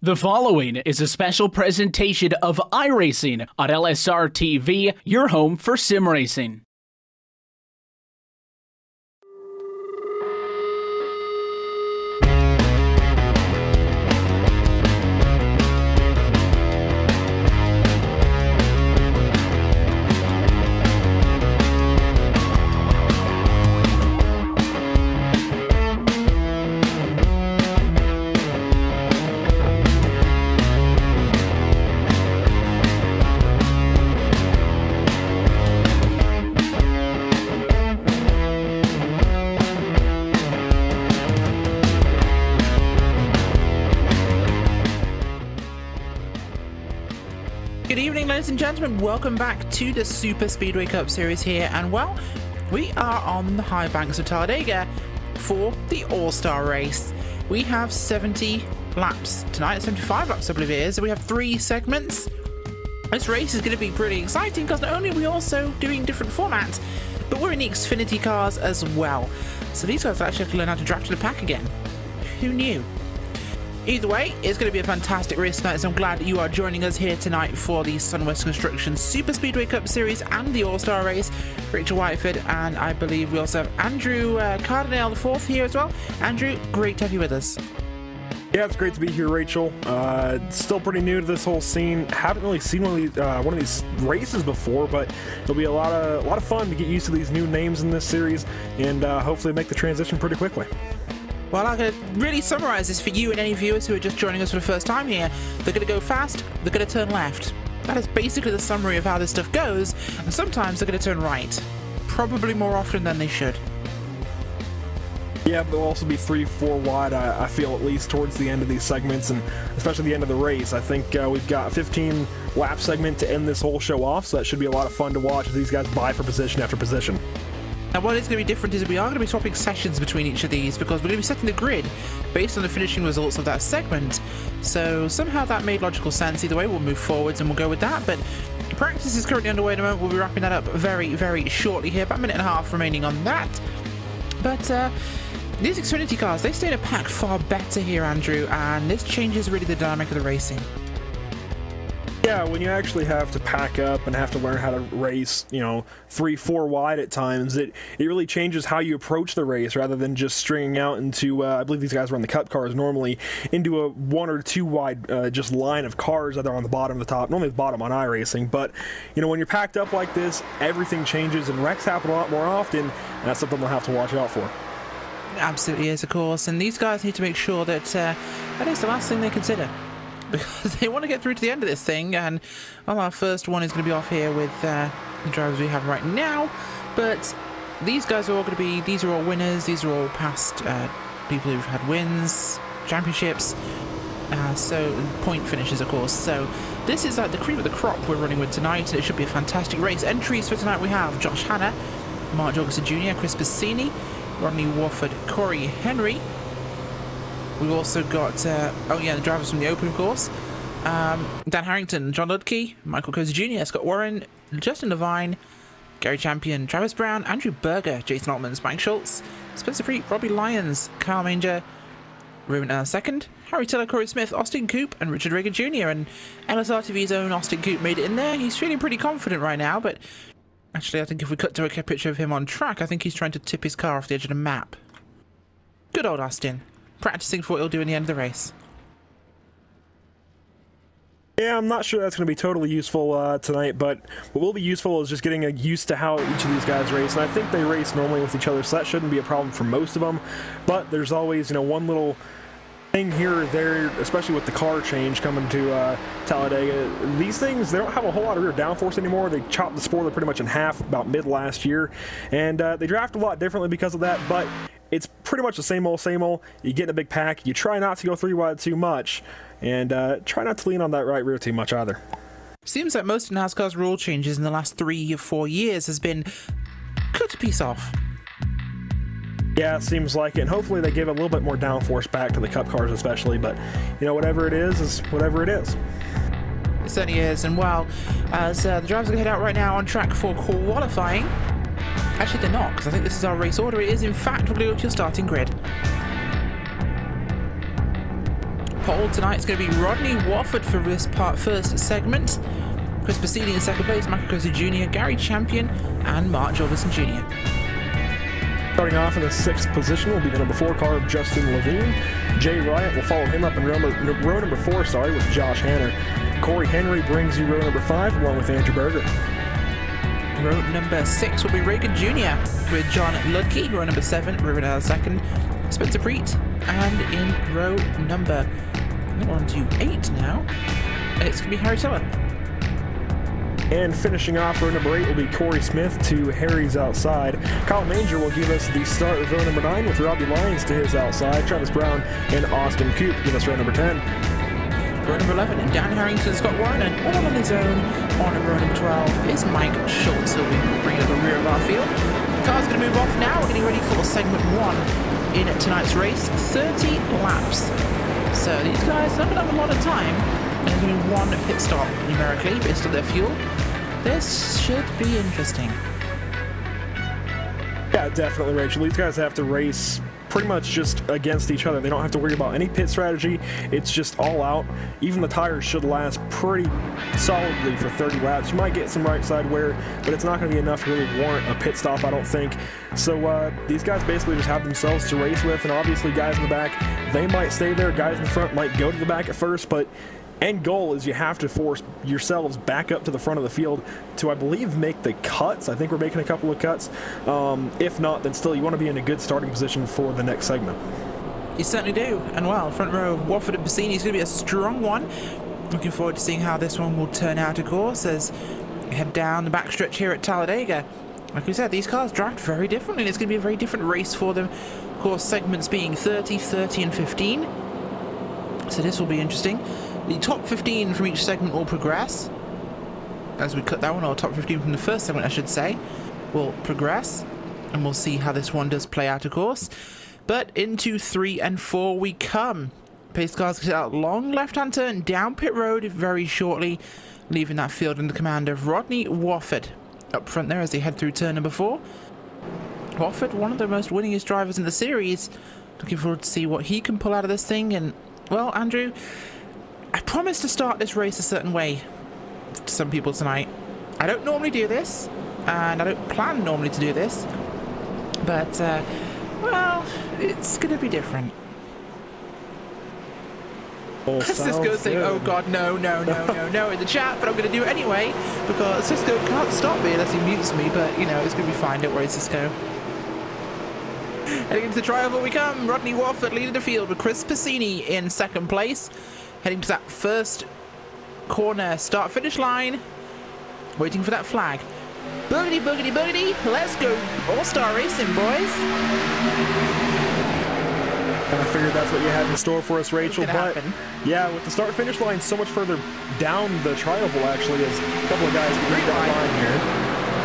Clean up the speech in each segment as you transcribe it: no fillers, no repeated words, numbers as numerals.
The following is a special presentation of iRacing on LSRTV, your home for sim racing. Good evening, ladies and gentlemen. Welcome back to the Superspeedway Cup series here, and well, we are on the high banks of Talladega for the All-Star race. We have 70 laps tonight, 75 laps I believe it is, so we have 3 segments. This race is going to be pretty exciting because not only are we also doing different formats, but we're in the Xfinity cars as well. So these guys actually have to learn how to draft to the pack again. Who knew? Either way, it's going to be a fantastic race tonight, so I'm glad that you are joining us here tonight for the Sunwest Construction Superspeedway Cup Series and the All-Star Race. Rachel Whiteford, and I believe we also have Andrew Cardinale IV here as well. Andrew, great to have you with us. Yeah, it's great to be here, Rachel. Still pretty new to this whole scene. Haven't really seen one of these races before, but it'll be a lot of fun to get used to these new names in this series, and hopefully make the transition pretty quickly. Well, I'm going to really summarise this for you and any viewers who are just joining us for the first time here. They're going to go fast, they're going to turn left. That is basically the summary of how this stuff goes, and sometimes they're going to turn right. Probably more often than they should. Yeah, but they'll also be 3-4 wide, I feel, at least towards the end of these segments, and especially the end of the race. I think we've got a 15 lap segment to end this whole show off, so that should be a lot of fun to watch as these guys vie for position after position. Now what is going to be different is we are going to be swapping sessions between each of these because we're going to be setting the grid based on the finishing results of that segment. So somehow that made logical sense. Either way, we'll move forwards and we'll go with that. But practice is currently underway at the moment. We'll be wrapping that up very, very shortly here. About a minute and a half remaining on that. But these Xfinity cars, they stay in a pack far better here, Andrew, and this changes really the dynamic of the racing. Yeah, when you actually have to pack up and have to learn how to race, 3-4 wide at times, it really changes how you approach the race rather than just stringing out into, I believe these guys run the Cup cars normally, into a 1 or 2 wide just line of cars, either on the bottom or the top, normally the bottom on iRacing. But, when you're packed up like this, everything changes and wrecks happen a lot more often, and that's something they'll have to watch out for. Absolutely is, of course, and these guys need to make sure that that is the last thing they consider. Because they want to get through to the end of this thing, and well, our first one is going to be off here with the drivers we have right now. But these guys are all going to be, these are all winners, these are all past people who've had wins, championships, so point finishes, of course. So this is like the cream of the crop we're running with tonight. It should be a fantastic race. Entries for tonight we have Josh Hanna, Mark Jorgensen Jr., Chris Bassini, Rodney Warford, Corey Henry. We've also got, the drivers from the Open, of course. Dan Harrington, John Ludke, Michael Cozy Jr., Scott Warren, Justin Levine, Gary Champion, Travis Brown, Andrew Berger, Jason Altman, Mike Schultz, Spencer Freet, Robbie Lyons, Kyle Manger, Ruben second, Harry Tiller, Corey Smith, Austin Coop, and Richard Reagan Jr. And LSRTV's own Austin Coop made it in there. He's feeling pretty confident right now, but actually I think if we cut to a picture of him on track, I think he's trying to tip his car off the edge of the map. Good old Austin. Practicing for what he'll do in the end of the race. Yeah, I'm not sure that's going to be totally useful tonight, but what will be useful is just getting used to how each of these guys race, and I think they race normally with each other, so that shouldn't be a problem for most of them, but there's always, one little thing here or there, especially with the car change coming to Talladega. These things, they don't have a whole lot of rear downforce anymore. They chopped the spoiler pretty much in half about mid last year, and they draft a lot differently because of that, but it's pretty much the same old, same old. You get in a big pack, you try not to go 3 wide too much, and try not to lean on that right rear too much either. Seems like most of NASCAR's rule changes in the last 3 or 4 years has been cut a piece off. Yeah, it seems like it, and hopefully they give a little bit more downforce back to the Cup cars especially, but, whatever it is whatever it is. It certainly is, and well, as the drivers are going to head out right now on track for qualifying. Actually, they're not, because I think this is our race order. It is, in fact, we're going to go to your starting grid. pole tonight. It's going to be Rodney Wofford for this first segment. Chris Bassini in second place, Michael Cosi Jr., Gary Champion, and Mark Jorgensen Jr. Starting off in the 6th position will be the number 4 car of Justin Levine. Jay Riot will follow him up in row number 4, with Josh Hanner. Corey Henry brings you row number 5 along with Andrew Berger. Row number 6 will be Reagan Jr. with John Ludke. Row number 7, Riverdale second, Spencer Preet. And in row number 8 now, it's going to be Harry Tiller. And finishing off row number 8 will be Corey Smith to Harry's outside. Kyle Manger will give us the start of row number 9 with Robbie Lyons to his outside. Travis Brown and Austin Coop give us row number 10. Row number 11, Dan Harrington, Scott Warren, and all on his own on row number 12 is Mike Schultz. He'll be bringing up the rear of our field. The car's going to move off now. We're getting ready for segment 1 in tonight's race. 30 laps. So these guys are not going to have a lot of time. And there's going to be 1 pit stop numerically based on their fuel. This should be interesting. Yeah, definitely, Rachel. These guys have to race pretty much just against each other. They don't have to worry about any pit strategy. It's just all out. Even the tires should last pretty solidly for 30 laps. You might get some right side wear, but it's not going to be enough to really warrant a pit stop, I don't think. So these guys basically just have themselves to race with, and obviously guys in the back, they might stay there. Guys in the front might go to the back at first, but end goal is you have to force yourselves back up to the front of the field to, I believe, make the cuts. I think we're making a couple of cuts. If not, then still you want to be in a good starting position for the next segment. You certainly do. And well, front row, Wofford and Bassini is going to be a strong one. Looking forward to seeing how this one will turn out, of course, as we head down the backstretch here at Talladega. Like we said, these cars draft very differently, and it's going to be a very different race for them. Of course, segments being 30, 30, and 15. So this will be interesting. The top 15 from each segment will progress. As we cut that one, or top 15 from the first segment, I should say, will progress. And we'll see how this one does play out, of course. But into 3 and 4 we come. Pace cars get out long left-hand turn down pit road very shortly, leaving that field in the command of Rodney Wofford. Up front there as they head through turn number 4. Wofford, one of the most winningest drivers in the series. Looking forward to see what he can pull out of this thing. And, well, Andrew, I promised to start this race a certain way to some people tonight. I don't normally do this, and I don't plan normally to do this, but, well, it's going to be different. Cisco's saying, oh god, no, no, no, no, no in the chat, but I'm going to do it anyway, because Cisco can't stop me unless he mutes me, but, you know, it's going to be fine, don't worry, Cisco. Heading into the trioval we come. Rodney Wofford leading the field with Chris Bassini in second place. Heading to that first corner start-finish line. Waiting for that flag. Boogity, boogity, boogity. Let's go all-star racing, boys. And I figured that's what you had in store for us, Rachel. But yeah, with the start-finish line so much further down the trioval, actually, as a couple of guys get that line here.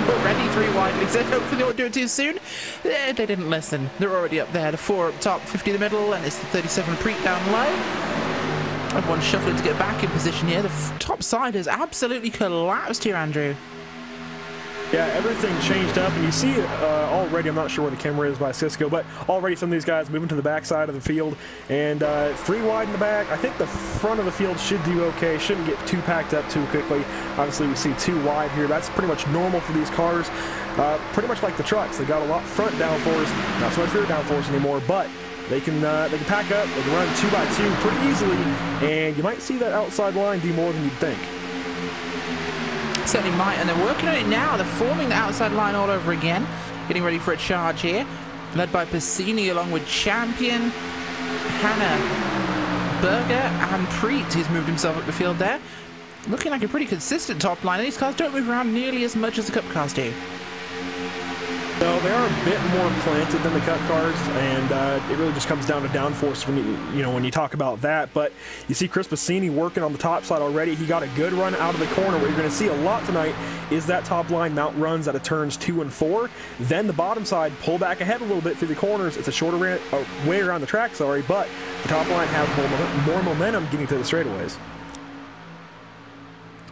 Already 3 wide. They said hopefully they won't do it too soon. They didn't listen. They're already up there. The 4 up top, 50 in the middle, and it's the 37 Preet down low. Everyone's shuffling to get back in position here. The top side has absolutely collapsed here, Andrew. Yeah, everything changed up, and you see already, I'm not sure where the camera is by Cisco, but already some of these guys moving to the back side of the field, and 3 wide in the back. I think the front of the field should do okay, shouldn't get too packed up too quickly. Obviously, we see 2 wide here. That's pretty much normal for these cars, pretty much like the trucks. They got a lot front downforce, not so much rear downforce anymore, but they can pack up, they can run 2x2 pretty easily, and you might see that outside line do more than you'd think. Certainly might, and they're working on it now. They're forming the outside line all over again, getting ready for a charge here, led by Bassini along with Champion, Hanna, Berger, and Preet, who's moved himself up the field there. Looking like a pretty consistent top line. These cars don't move around nearly as much as the Cup cars do. No, they are a bit more planted than the Cup cars, and it really just comes down to downforce when you talk about that. But you see Chris Bassini working on the top side already. He got a good run out of the corner. What you're going to see a lot tonight is that top line mount runs out of turns 2 and 4. Then the bottom side pull back ahead a little bit through the corners. It's a shorter way around the track, but the top line has more momentum getting to the straightaways.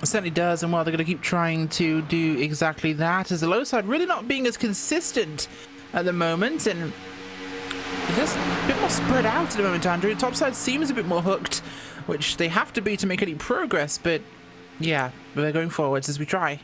It certainly does, and well, they're going to keep trying to do exactly that, as the low side really not being as consistent at the moment, and just a bit more spread out at the moment, Andrew. The top side seems a bit more hooked which they have to be to make any progress, but yeah, we're going forwards as we try.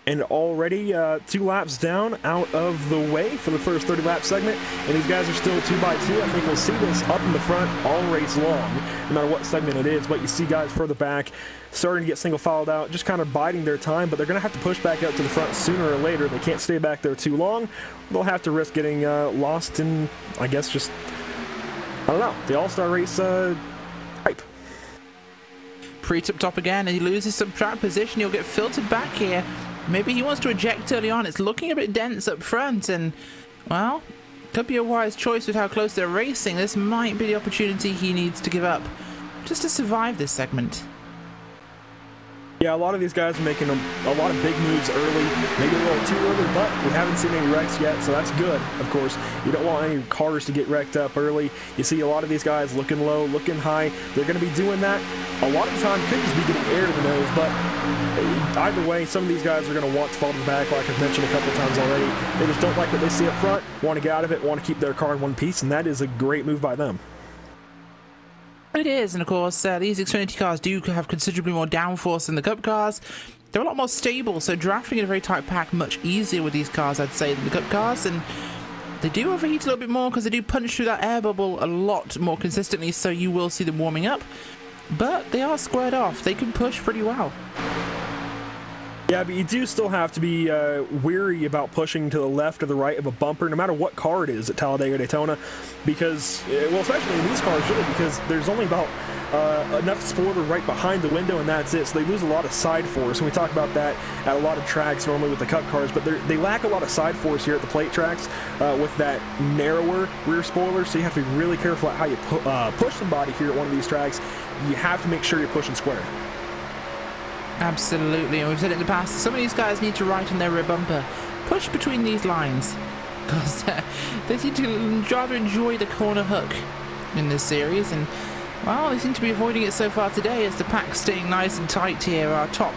And already 2 laps down out of the way for the first 30-lap segment, and these guys are still 2 by 2. I think we'll see this up in the front all race long, no matter what segment it is, but you see guys further back starting to get single-filed out, just kind of biding their time, but they're going to have to push back out to the front sooner or later. They can't stay back there too long. They'll have to risk getting lost in, I guess, just, I don't know, the All-Star race hype. Preet up top again, and he loses some track position. He'll get filtered back here. Maybe he wants to eject early on. It's looking a bit dense up front, and, well, could be a wise choice with how close they're racing. This might be the opportunity he needs to give up just to survive this segment. Yeah, a lot of these guys are making a lot of big moves early, maybe a little too early, but we haven't seen any wrecks yet, so that's good, of course. You don't want any cars to get wrecked up early. You see a lot of these guys looking low, looking high. They're going to be doing that. A lot of the time, could just be getting air to the nose, but either way, some of these guys are going to want to fall to the back, like I've mentioned a couple of times already. They just don't like what they see up front, want to get out of it, want to keep their car in one piece, and that is a great move by them. It is, and of course, these Xfinity cars do have considerably more downforce than the Cup cars. They're a lot more stable, so drafting in a very tight pack much easier with these cars, I'd say, than the Cup cars, and they do overheat a little bit more because they do punch through that air bubble a lot more consistently, so you will see them warming up. But they are squared off. They can push pretty well. Yeah, but you do still have to be weary about pushing to the left or the right of a bumper, no matter what car it is at Talladega Daytona, because, well, especially in these cars, really, because there's only about enough spoiler right behind the window, and that's it. So they lose a lot of side force, and we talk about that at a lot of tracks normally with the Cup cars, but they lack a lot of side force here at the plate tracks with that narrower rear spoiler, so you have to be really careful at how you push somebody here at one of these tracks. You have to make sure you're pushing square. Absolutely, and we've said it in the past, some of these guys need to write on their rear bumper, push between these lines, because they seem to rather enjoy the corner hook in this series, and, well, they seem to be avoiding it so far today as the pack's staying nice and tight here. Our top,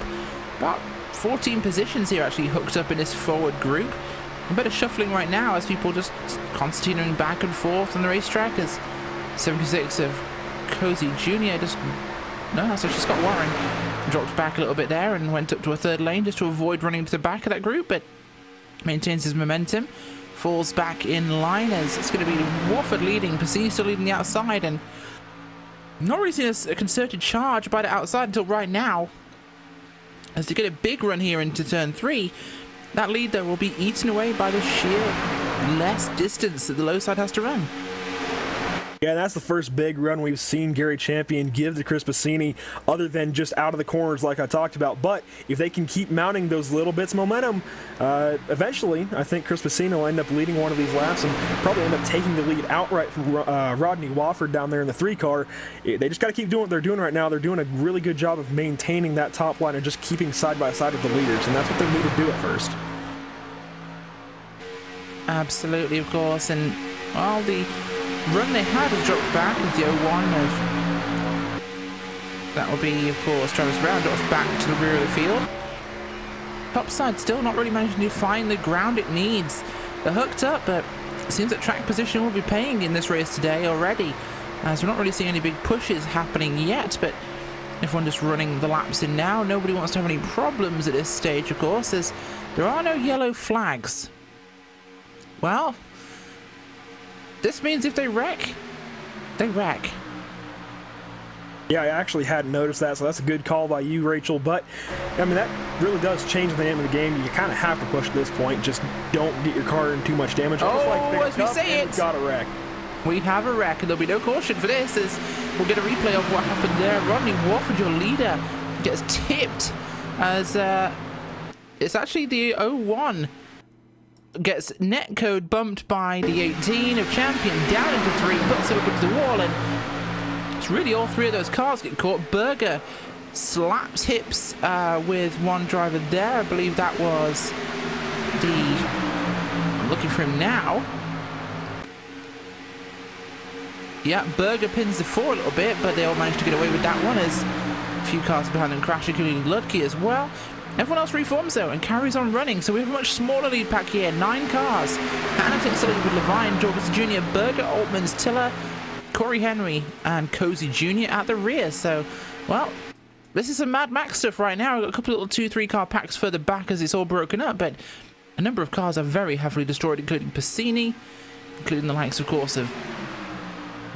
about 14 positions here actually hooked up in this forward group. A bit of shuffling right now as people just constantly back and forth on the racetrack as 76 of Cozy Jr. just, no, so Scott Warren dropped back a little bit there and went up to a third lane just to avoid running to the back of that group, but maintains his momentum, falls back in line as it's going to be Wofford leading, Passini still leading the outside, and not really seen a concerted charge by the outside until right now. As they get a big run here into turn 3, that lead though will be eaten away by the sheer less distance that the low side has to run. Yeah, that's the first big run we've seen Gary Champion give to Chris Passini, other than just out of the corners like I talked about. But if they can keep mounting those little bits of momentum, eventually I think Chris Passini will end up leading one of these laps and probably end up taking the lead outright from Rodney Wofford down there in the 3 car. They just got to keep doing what they're doing right now. They're doing a really good job of maintaining that top line and just keeping side by side with the leaders, and that's what they need to do at first. Absolutely, of course, and all the run they had has dropped back with the 01 of, that will be, of course, Travis Brown drops back to the rear of the field. Topside still not really managing to find the ground it needs. They're hooked up, but it seems that track position will be paying in this race today already, as we're not really seeing any big pushes happening yet, but everyone just running the laps in now. Nobody wants to have any problems at this stage, of course, as there are no yellow flags. Well, this means if they wreck, they wreck. Yeah, I actually hadn't noticed that, so that's a good call by you, Rachel. But, I mean, that really does change the name of the game. You kind of have to push at this point. Just don't get your car in too much damage. Oh, as we say it, got a wreck. We have a wreck, and there'll be no caution for this, as we'll get a replay of what happened there. Rodney Wofford, your leader, gets tipped, as it's actually the 01 gets netcode bumped by the 18 of Champion down into 3, puts it up into the wall, and it's really all 3 of those cars get caught. Berger slaps hips with one driver there. I believe that was the, I'm looking for him now. Yeah, Berger pins the 4 a little bit, but they all managed to get away with that one as a few cars behind them crash, including Ludke as well. Everyone else reforms though and carries on running, so we have a much smaller lead pack here. 9 cars. Hannah takes the lead with Levine, Jorgensen Jr., Berger, Altmans, Tiller, Corey Henry and Cozy Jr. at the rear. So, well, this is some Mad Max stuff right now. I've got a couple of little 2-3 car packs further back as it's all broken up, but a number of cars are very heavily destroyed, including Piscini, including the likes, of course, of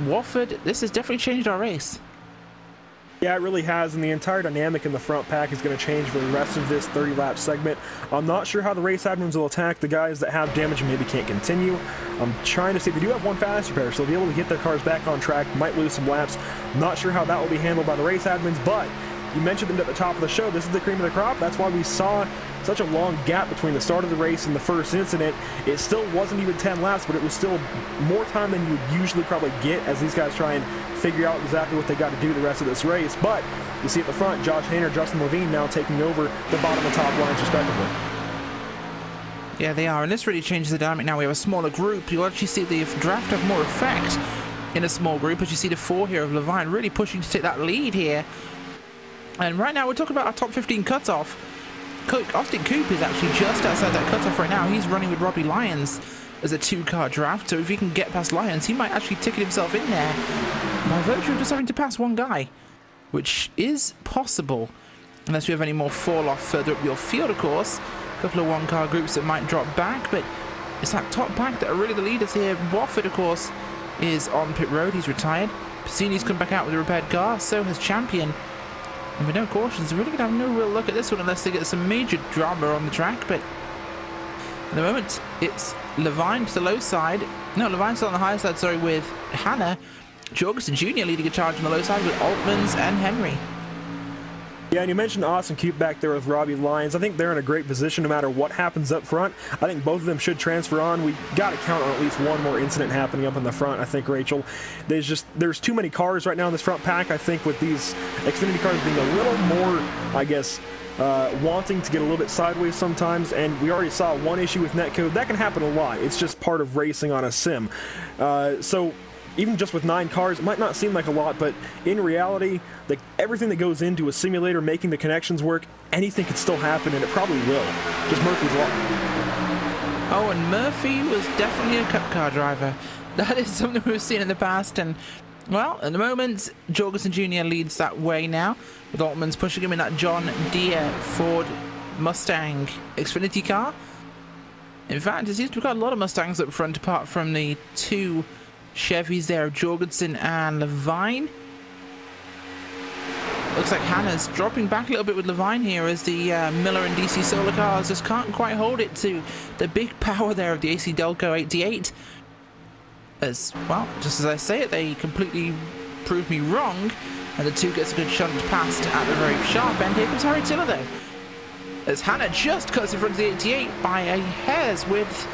Wofford. This has definitely changed our race. Yeah, it really has, and the entire dynamic in the front pack is going to change for the rest of this 30-lap segment. I'm not sure how the race admins will attack the guys that have damage and maybe can't continue. I'm trying to see, they do have one fast repair, so they'll be able to get their cars back on track, might lose some laps. I'm not sure how that will be handled by the race admins, but you mentioned them at the top of the show. This is the cream of the crop. That's why we saw such a long gap between the start of the race and the first incident. It still wasn't even 10 laps, but it was still more time than you would usually probably get as these guys try and figure out exactly what they got to do the rest of this race. But you see at the front, Josh Hayner, Justin Levine now taking over the bottom and top lines respectively. Yeah, they are, and this really changes the dynamic now. We have a smaller group. You'll actually see the draft have more effect in a small group, as you see the 4 here of Levine really pushing to take that lead here. And right now we're talking about our top 15 cutoff. Austin Coop is actually just outside that cutoff right now. He's running with Robbie Lyons as a 2-car draft, so if he can get past Lyons, he might actually ticket himself in there by virtue of just having to pass one guy, which is possible, unless we have any more fall off further up your field, of course. A couple of 1-car groups that might drop back, but it's that top pack that are really the leaders here. Wofford, of course, is on pit road. He's retired. Piscini's come back out with a repaired car, so has Champion. And with no cautions, they're really going to have no real look at this one unless they get some major drama on the track. But at the moment, it's Levine to the low side. No, Levine's still on the high side, sorry, with Hannah. Jorgensen Jr. leading a charge on the low side with Altmans and Henry. Yeah, and you mentioned Austin Coop back there with Robbie Lyons. I think they're in a great position no matter what happens up front. I think both of them should transfer on. We got to count on at least one more incident happening up in the front, I think, Rachel. There's too many cars right now in this front pack. I think with these Xfinity cars being a little more, I guess, wanting to get a little bit sideways sometimes, and we already saw one issue with netcode. That can happen a lot. It's just part of racing on a sim. So even just with 9 cars, it might not seem like a lot, but in reality, everything that goes into a simulator making the connections work, anything could still happen, and it probably will. Just Murphy's Law. Oh, and Murphy was definitely a cup car driver. That is something we've seen in the past, and, well, at the moment, Jorgensen Jr. leads that way now, with Altmans pushing him in that John Deere Ford Mustang Xfinity car. In fact, it seems to have got a lot of Mustangs up front, apart from the 2 Chevys there of Jorgensen and Levine. Looks like Hannah's dropping back a little bit with Levine here as the Miller and DC Solar cars just can't quite hold it to the big power there of the AC Delco 88. As, well, just as I say it, they completely proved me wrong, and the 2 gets a good shunt past at the very sharp end. Here comes Harry Tiller though, as Hannah just cuts in front of the 88 by a hair's width.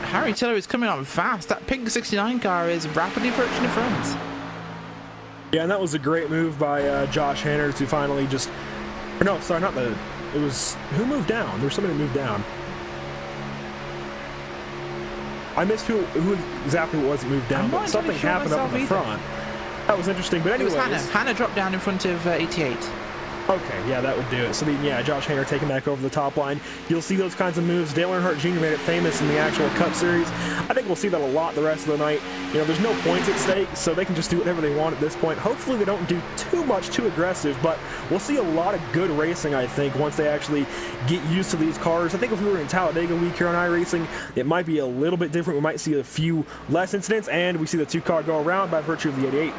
Harry Tiller is coming on fast. That pink 69 car is rapidly approaching the front. Yeah, and that was a great move by Josh Hanner to finally just... Or no, sorry, not the... It was... Who moved down? There was somebody who moved down. I missed who exactly it was that moved down, but something happened up in the front. That was interesting, but anyways... It was Hannah. Hannah dropped down in front of 88. Okay, yeah, that would do it. So, yeah, Josh Hayner taking back over the top line. You'll see those kinds of moves. Dale Earnhardt Jr. made it famous in the actual Cup Series. I think we'll see that a lot the rest of the night. You know, there's no points at stake, so they can just do whatever they want at this point. Hopefully they don't do too much, too aggressive, but we'll see a lot of good racing, I think, once they actually get used to these cars. I think if we were in Talladega week here on iRacing, it might be a little bit different. We might see a few less incidents, and we see the 2-car go around by virtue of the 88.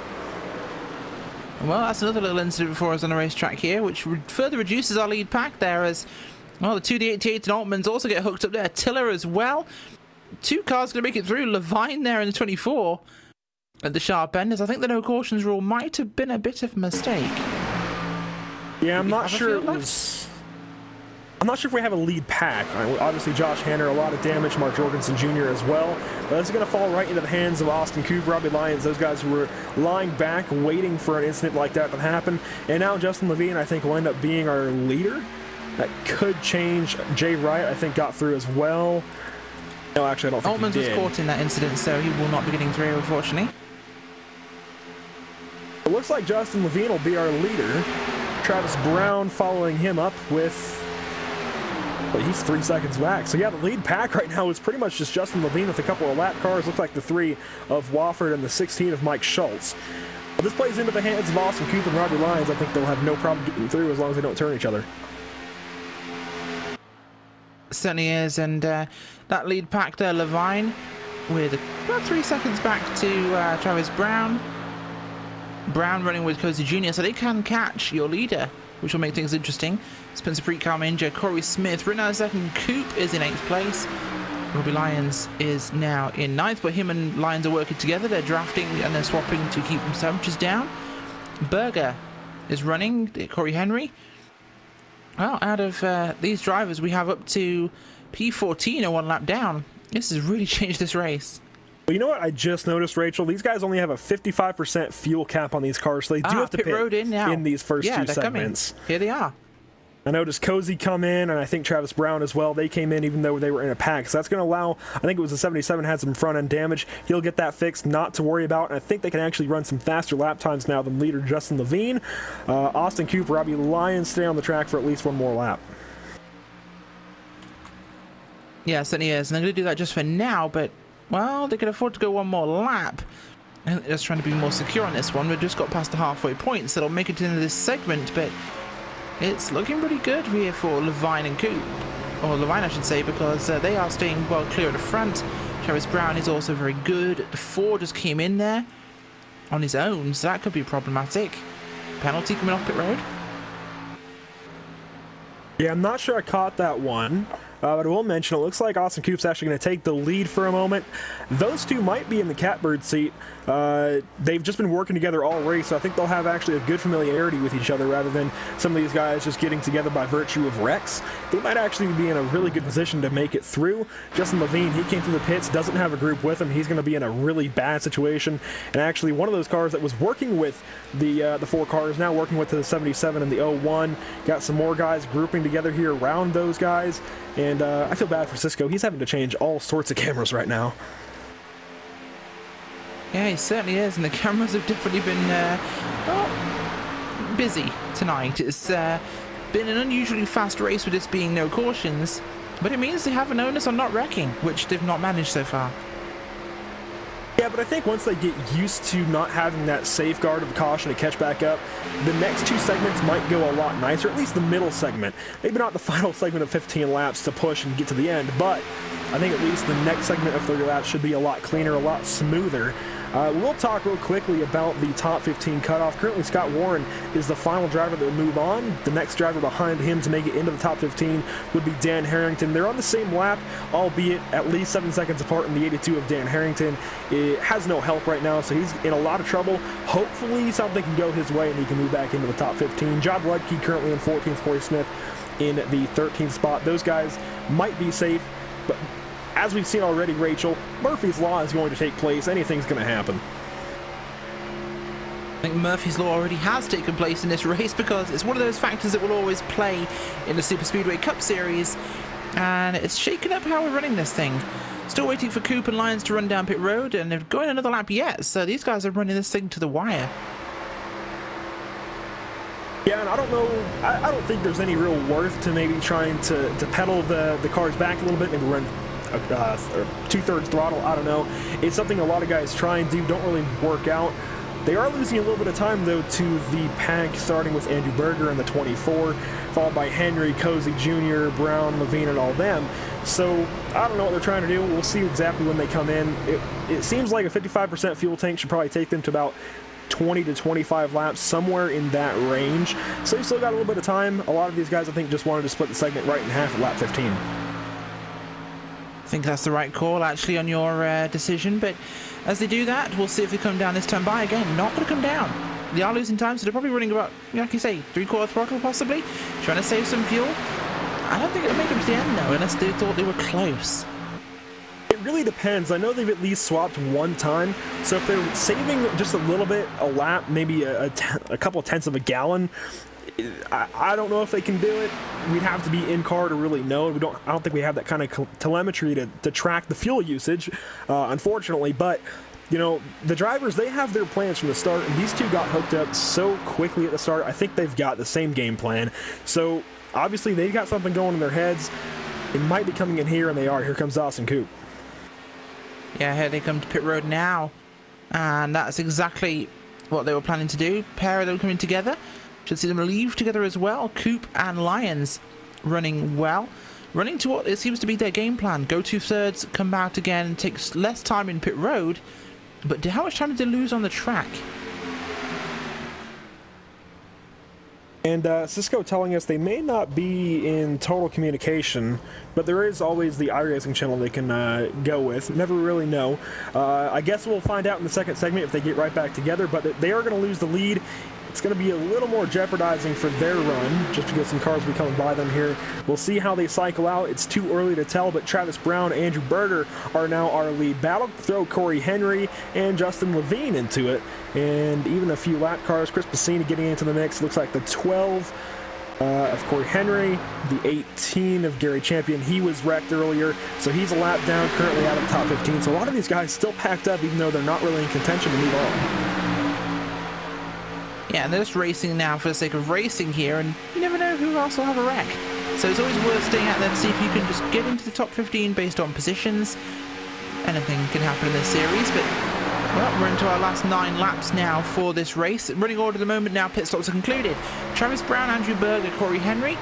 Well, that's another little incident for us on the racetrack here, which further reduces our lead pack there as, well, the 2D88 and Altmans also get hooked up there. Tiller as well. 2 cars going to make it through. Levine there in the 24 at the sharp end, as I think the no cautions rule might have been a bit of a mistake. Yeah, I'm not sure it was... I'm not sure if we have a lead pack. Obviously, Josh Hanner, a lot of damage. Mark Jorgensen Jr. as well. But it's going to fall right into the hands of Austin Coop, Robbie Lyons, those guys who were lying back, waiting for an incident like that to happen. And now Justin Levine, I think, will end up being our leader. That could change. Jay Wright, I think, got through as well. No, actually, I don't think Altmans he did. was caught in that incident, so he will not be getting through, unfortunately. It looks like Justin Levine will be our leader. Travis Brown following him up with But he's 3 seconds back. So yeah, the lead pack right now is pretty much just Justin Levine with a couple of lap cars. Looks like the 3 of Wofford and the 16 of Mike Schultz. But this plays into the hands of Austin Cooper and Robbie Lyons. I think they'll have no problem getting through as long as they don't turn each other. Certainly is, and that lead pack there, Levine, with about 3 seconds back to Travis Brown. Brown running with Cozy Jr., so they can catch your leader, which will make things interesting. Spencer Preet, Carl Manger, Corey Smith, written out a second. Coop is in 8th place. Robbie Lyons is now in 9th, but him and Lyons are working together. They're drafting and they're swapping to keep them temperatures down. Berger is running, Corey Henry. Well, out of these drivers, we have up to P14 one lap down. This has really changed this race. Well, you know what I just noticed, Rachel? These guys only have a 55% fuel cap on these cars, so they do have to pit road in these first 2 segments. Coming. Here they are. I noticed Cozy come in, and I think Travis Brown as well. They came in even though they were in a pack. So that's going to allow, I think it was the 77 had some front-end damage. He'll get that fixed, not to worry about. And I think they can actually run some faster lap times now than leader Justin Levine. Austin Cooper, Robbie Lyons stay on the track for at least 1 more lap. Yeah, certainly is. And they're going to do that just for now, but, well, they can afford to go 1 more lap. And they're just trying to be more secure on this one. We've just got past the halfway point, so they'll make it into this segment, but it's looking pretty good here for Levine and Coop. Or Levine, I should say, because they are staying well clear at the front. Travis Brown is also very good. The 4 just came in there on his own, so that could be problematic. Penalty coming off pit road. Yeah, I'm not sure I caught that one. But I will mention, it looks like Austin Coop's actually going to take the lead for a moment. Those 2 might be in the catbird seat. They've just been working together all race, so I think they'll have actually a good familiarity with each other rather than some of these guys just getting together by virtue of wrecks. They might actually be in a really good position to make it through. Justin Levine, he came through the pits, doesn't have a group with him. He's going to be in a really bad situation. And actually, one of those cars that was working with the 4 cars, now working with the 77 and the 01. Got some more guys grouping together here around those guys. And I feel bad for Cisco. He's having to change all sorts of cameras right now. Yeah, he certainly is. And the cameras have definitely been well, busy tonight. It's been an unusually fast race with this being no cautions. But it means they have an onus on not wrecking, which they've not managed so far. Yeah, but I think once they get used to not having that safeguard of caution to catch back up, the next 2 segments might go a lot nicer, at least the middle segment. Maybe not the final segment of 15 laps to push and get to the end, but I think at least the next segment of 30 laps should be a lot cleaner, a lot smoother. We'll talk real quickly about the top 15 cutoff. Currently, Scott Warren is the final driver that would move on. The next driver behind him to make it into the top 15 would be Dan Harrington. They're on the same lap, albeit at least 7 seconds apart in the 82 of Dan Harrington. It has no help right now, so he's in a lot of trouble. Hopefully, something can go his way and he can move back into the top 15. John Ludke currently in 14th, Corey Smith in the 13th spot. Those guys might be safe, but as we've seen already, Rachel, Murphy's Law is going to take place. Anything's going to happen. I think Murphy's Law already has taken place in this race because it's one of those factors that will always play in the Superspeedway Cup Series, and it's shaken up how we're running this thing. Still waiting for Coop and Lyons to run down pit road, and they're going another lap yet, so these guys are running this thing to the wire. Yeah, and I don't know, I don't think there's any real worth to maybe trying to pedal the cars back a little bit, maybe run 2/3 throttle. I don't know. It's something a lot of guys try and do, don't really work out. They are losing a little bit of time, though, to the pack, starting with Andrew Berger in the 24, followed by Henry, Cozy Jr., Brown, Levine, and all them. So, I don't know what they're trying to do. We'll see exactly when they come in. It seems like a 55% fuel tank should probably take them to about 20 to 25 laps, somewhere in that range. So, you still got a little bit of time. A lot of these guys, I think, just wanted to split the segment right in half at lap 15. I think that's the right call, actually, on your decision, but as they do that, we'll see if they come down this turn by. Again, not going to come down. They are losing time, so they're probably running about, like you say, 3/4 throttle, possibly, trying to save some fuel. I don't think it'll make them to the end, though, unless they thought they were close. It really depends. I know they've at least swapped one time, so if they're saving just a little bit, a lap, maybe a couple of tenths of a gallon, I don't know if they can do it. We'd have to be in car to really know. I don't think we have that kind of telemetry to track the fuel usage, unfortunately. But you know, the drivers, they have their plans from the start, and these two got hooked up so quickly at the start. I think they've got the same game plan. So obviously they've got something going in their heads. They might be coming in here, and they are. Here comes Austin Coop. Yeah, here they come to pit road now. And that's exactly what they were planning to do. Pair of them coming together. Should see them leave together as well. Coop and Lyons running well. Running to what it seems to be their game plan. Go 2/3, come out again, takes less time in pit road. But how much time did they lose on the track? And Cisco telling us they may not be in total communication, but there is always the iRacing channel they can go with. Never really know. I guess we'll find out in the second segment if they get right back together, but they are going to lose the lead. It's going to be a little more jeopardizing for their run, just because some cars will be coming by them here. We'll see how they cycle out. It's too early to tell, but Travis Brown, Andrew Berger are now our lead battle. Throw Corey Henry and Justin Levine into it, and even a few lap cars. Chris Passini getting into the mix. Looks like the 12 of Corey Henry, the 18 of Gary Champion. He was wrecked earlier, so he's a lap down, currently out of the top 15. So a lot of these guys still packed up, even though they're not really in contention to move on. Yeah, and they're just racing now for the sake of racing here, and you never know who else will have a wreck. So it's always worth staying out there to see if you can just get into the top 15 based on positions. Anything can happen in this series, but, well, we're into our last 9 laps now for this race. Running order at the moment now, pit stops are concluded. Travis Brown, Andrew Berger, Corey Henry,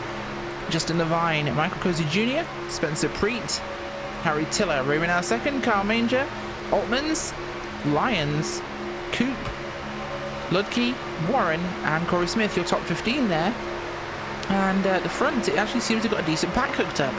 Justin Levine, Michael Cozy Jr., Spencer Preet, Harry Tiller, Ray Renau second, Kyle Manger, Altmans, Lyons, Coop, Ludke, Warren, and Corey Smith, your top 15 there. And at the front, it actually seems to have got a decent pack hooked up.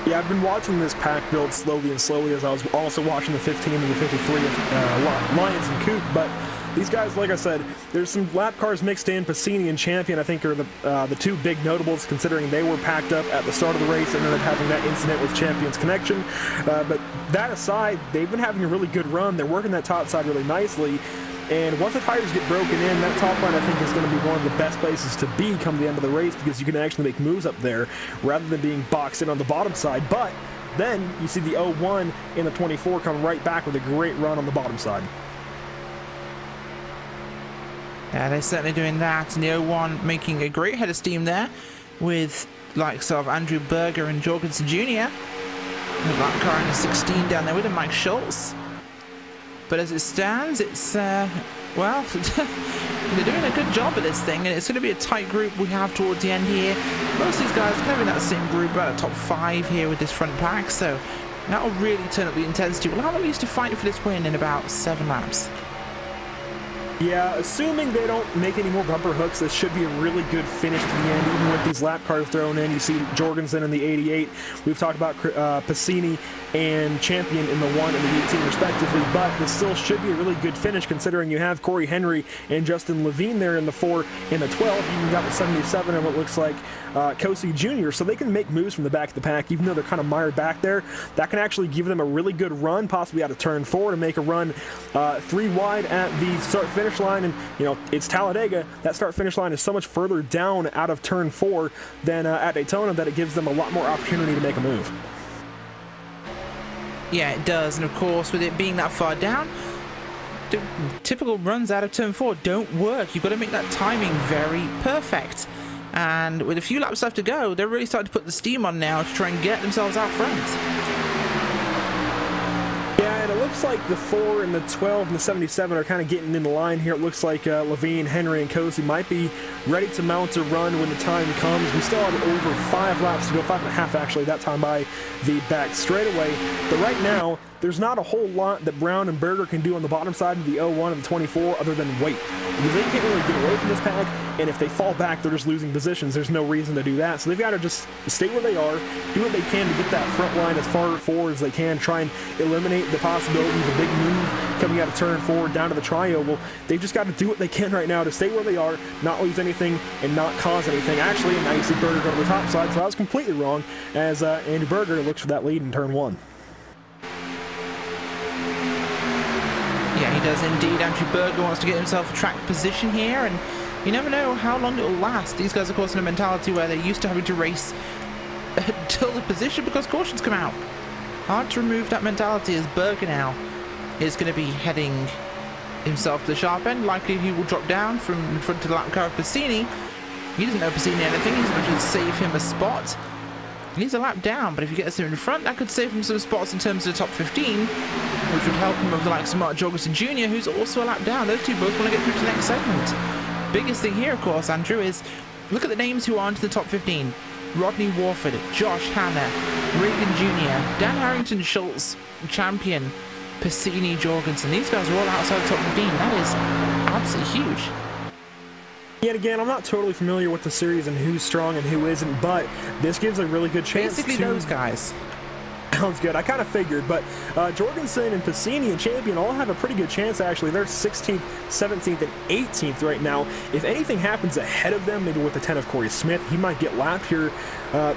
Yeah, I've been watching this pack build slowly and slowly, as I was also watching the 15 and the 53 of Lyons and Coop. But these guys, like I said, there's some lap cars mixed in. Passini and Champion, I think, are the two big notables, considering they were packed up at the start of the race and ended up having that incident with Champion's connection. But that aside, they've been having a really good run. They're working that top side really nicely. And once the tires get broken in, that top line, I think, is going to be one of the best places to be come the end of the race, because you can actually make moves up there rather than being boxed in on the bottom side. But then you see the 01 and the 24 come right back with a great run on the bottom side. Yeah, they're certainly doing that. And the 01 making a great head of steam there with likes of Andrew Berger and Jorgensen Jr. And the lap car in the 16 down there with him, Mike Schultz. But as it stands, it's, well, they're doing a good job of this thing, and it's going to be a tight group we have towards the end here. Most of these guys are kind of in that same group, about a top 5 here with this front pack, so that'll really turn up the intensity. We'll have at least a fight for this win in about 7 laps. Yeah, assuming they don't make any more bumper hooks, this should be a really good finish to the end, even with these lap cars thrown in. You see Jorgensen in the 88. We've talked about Passini and Champion in the 1 and the 18 respectively, but this still should be a really good finish, considering you have Corey Henry and Justin Levine there in the 4 and the 12. You even got the 77 and what looks like Cozy Jr., so they can make moves from the back of the pack, even though they're kind of mired back there. That can actually give them a really good run, possibly out of turn 4, to make a run 3 wide at the start-finish line. And, you know, it's Talladega. That start-finish line is so much further down out of turn 4 than at Daytona that it gives them a lot more opportunity to make a move. Yeah, it does, and of course, with it being that far down, the typical runs out of turn 4 don't work. You've got to make that timing very perfect. And with a few laps left to go, they're really starting to put the steam on now to try and get themselves out front. Yeah, and it looks like the 4 and the 12 and the 77 are kind of getting in the line here. It looks like Levine, Henry, and Cozy might be ready to mount a run when the time comes. We still have over 5 laps to go, 5.5 actually, that time by the back straightaway. But right now, there's not a whole lot that Brown and Berger can do on the bottom side of the 01 and the 24 other than wait. Because they can't really get away from this pack, and if they fall back, they're just losing positions. There's no reason to do that. So they've got to just stay where they are, do what they can to get that front line as far forward as they can, try and eliminate the possibility of a big move coming out of turn 4 down to the tri-oval. They've just got to do what they can right now to stay where they are, not lose anything, and not cause anything. Actually, and now you see Berger go to the top side, so I was completely wrong as Andy Berger looks for that lead in turn 1. Yeah, he does indeed. Andrew Berger wants to get himself a track position here, and you never know how long it will last. These guys, of course, in a mentality where they're used to having to race until the position because cautions come out. Hard to remove that mentality, as Berger now is going to be heading himself to the sharp end. Likely he will drop down from in front of the lap car of Passini. He doesn't know Passini anything. He's going to save him a spot. He's a lap down, but if he gets him in front, that could save him some spots in terms of the top 15, which would help him with the likes of Mark Jorgensen Jr., who's also a lap down. Those two both want to get through to the next segment. Biggest thing here, of course, Andrew, is look at the names who aren't in the top 15. Rodney Warford, Josh Hanna, Regan Jr., Dan Harrington Schultz, Champion, Piscini, Jorgensen. These guys are all outside the top 15. That is absolutely huge. Yet again, I'm not totally familiar with the series and who's strong and who isn't, but this gives a really good chance Basically those guys. Sounds good. I kind of figured, but Jorgensen and Piscini and Champion all have a pretty good chance, actually. They're 16th, 17th, and 18th right now. If anything happens ahead of them, maybe with the 10 of Corey Smith, he might get lapped here.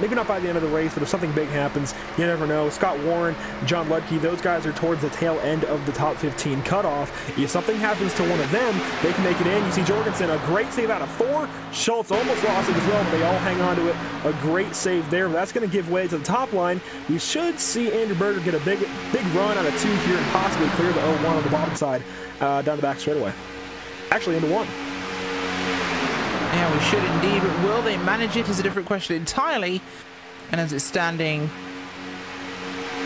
Maybe not by the end of the race, but if something big happens, you never know. Scott Warren, John Ludke, those guys are towards the tail end of the top 15 cutoff. If something happens to one of them, they can make it in. You see Jorgensen, a great save out of 4. Schultz almost lost it as well, but they all hang on to it. A great save there. That's going to give way to the top line. We should see Andrew Berger get a big run out of 2 here and possibly clear the 0-1 on the bottom side down the back straightaway. Actually, into 1. Yeah, we should indeed, but will they manage it is a different question entirely. And as it's standing,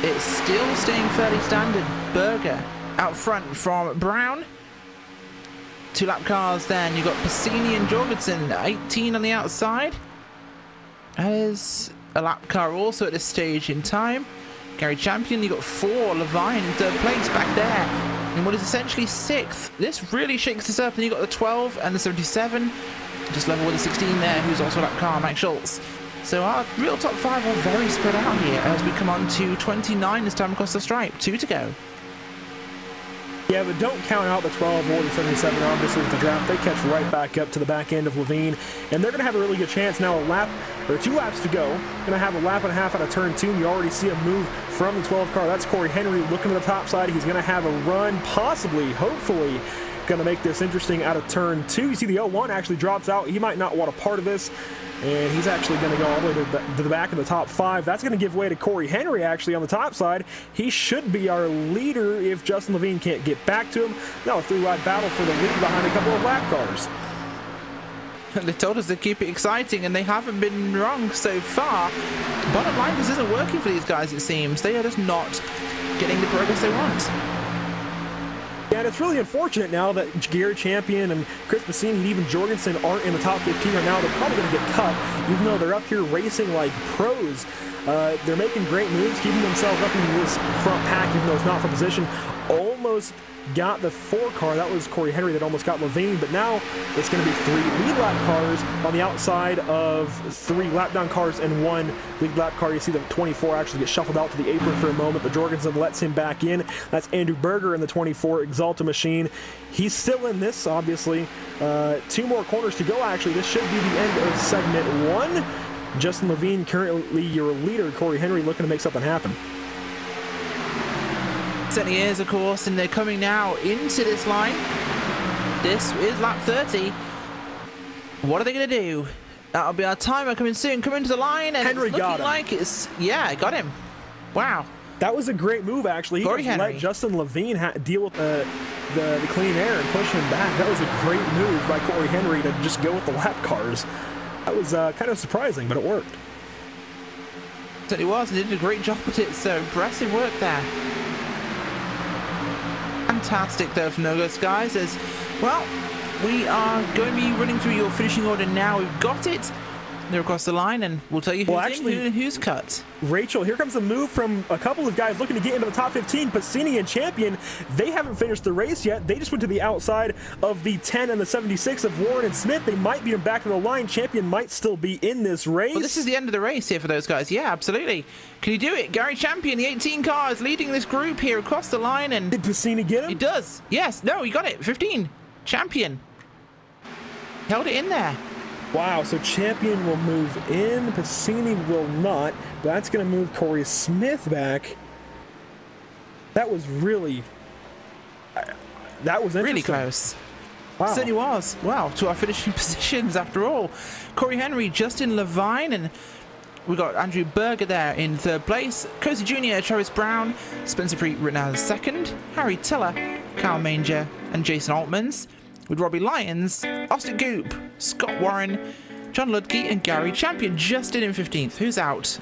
it's still staying fairly standard. Berger out front from Brown. 2 lap cars then. You've got Piscini and Jorgensen, 18 on the outside. That is a lap car also at this stage in time. Gary Champion, you've got 4. Levine in 3rd place back there. And what is essentially 6th. This really shakes this up. And you've got the 12 and the 77. Just level with the 16 there, who's also that car, Mike Schultz. So our real top 5 are very spread out here as we come on to 29 this time across the stripe. 2 to go. Yeah, but don't count out the 12 or the 77, obviously, with the draft. They catch right back up to the back end of Levine, and they're going to have a really good chance now. A lap, or 2 laps to go. Going to have a lap and a half out of turn 2, and you already see a move from the 12 car. That's Corey Henry looking to the top side. He's going to have a run, possibly, hopefully, going to make this interesting out of turn 2. You see the 0-1 actually drops out. He might not want a part of this, and he's actually going to go all the way to the back of the top 5. That's going to give way to Corey Henry actually on the top side. He should be our leader if Justin Levine can't get back to him. Now a 3-wide battle for the lead behind a couple of lap cars. They told us to keep it exciting, and they haven't been wrong so far. Bottom line, this isn't working for these guys, it seems. They are just not getting the progress they want. Yeah, and it's really unfortunate now that Gary Champion and Chris Piscini and even Jorgensen aren't in the top 15 right now. They're probably going to get cut, even though they're up here racing like pros. They're making great moves, keeping themselves up in this front pack, even though it's not for position. Almost got the 4 car. That was Corey Henry that almost got Levine, but now it's going to be 3 lead lap cars on the outside of 3 lap down cars and 1 lead lap car. You see the 24 actually get shuffled out to the apron for a moment, but Jorgensen lets him back in. That's Andrew Berger in the 24 Exalta machine. He's still in this, obviously. 2 more corners to go, actually. This should be the end of segment 1. Justin Levine, currently your leader. Corey Henry looking to make something happen. Certainly is, of course, and they're coming now into this line. This is lap 30. What are they going to do? That'll be our timer coming soon. Come into the line, and Henry it's got looking him. like it's... Yeah, got him. Wow. That was a great move, actually. He Corey just Henry. let Justin Levine deal with the clean air and push him back. That was a great move by Corey Henry to just go with the lap cars. That was kind of surprising, but it worked. Certainly was, and they did a great job with it, so impressive work there. Fantastic though from those guys, as well. We are going to be running through your finishing order now. We've got it. They're across the line, and we'll tell you who's in, who's cut. Rachel, here comes a move from a couple of guys looking to get into the top 15. Piscini and Champion, they haven't finished the race yet. They just went to the outside of the 10 and the 76 of Warren and Smith. They might be back in the line. Champion might still be in this race. Well, this is the end of the race here for those guys. Yeah, absolutely. Can he do it? Gary Champion, the 18 car, is leading this group here across the line. And did Piscini get him? He does. Yes. No, he got it. 15. Champion. Held it in there. Wow, so Champion will move in, Piscini will not. That's going to move Corey Smith back. That was really... That was interesting. Really close. Wow. Certainly was. Wow, to our finishing positions after all. Corey Henry, Justin Levine, and we got Andrew Berger there in 3rd place. Cozy Jr., Travis Brown, Spencer Preet written as 2nd, Harry Tiller, Kyle Manger, and Jason Altmans. With Robbie Lyons, Austin Goop, Scott Warren, John Ludke, and Gary Champion just in 15th. Who's out?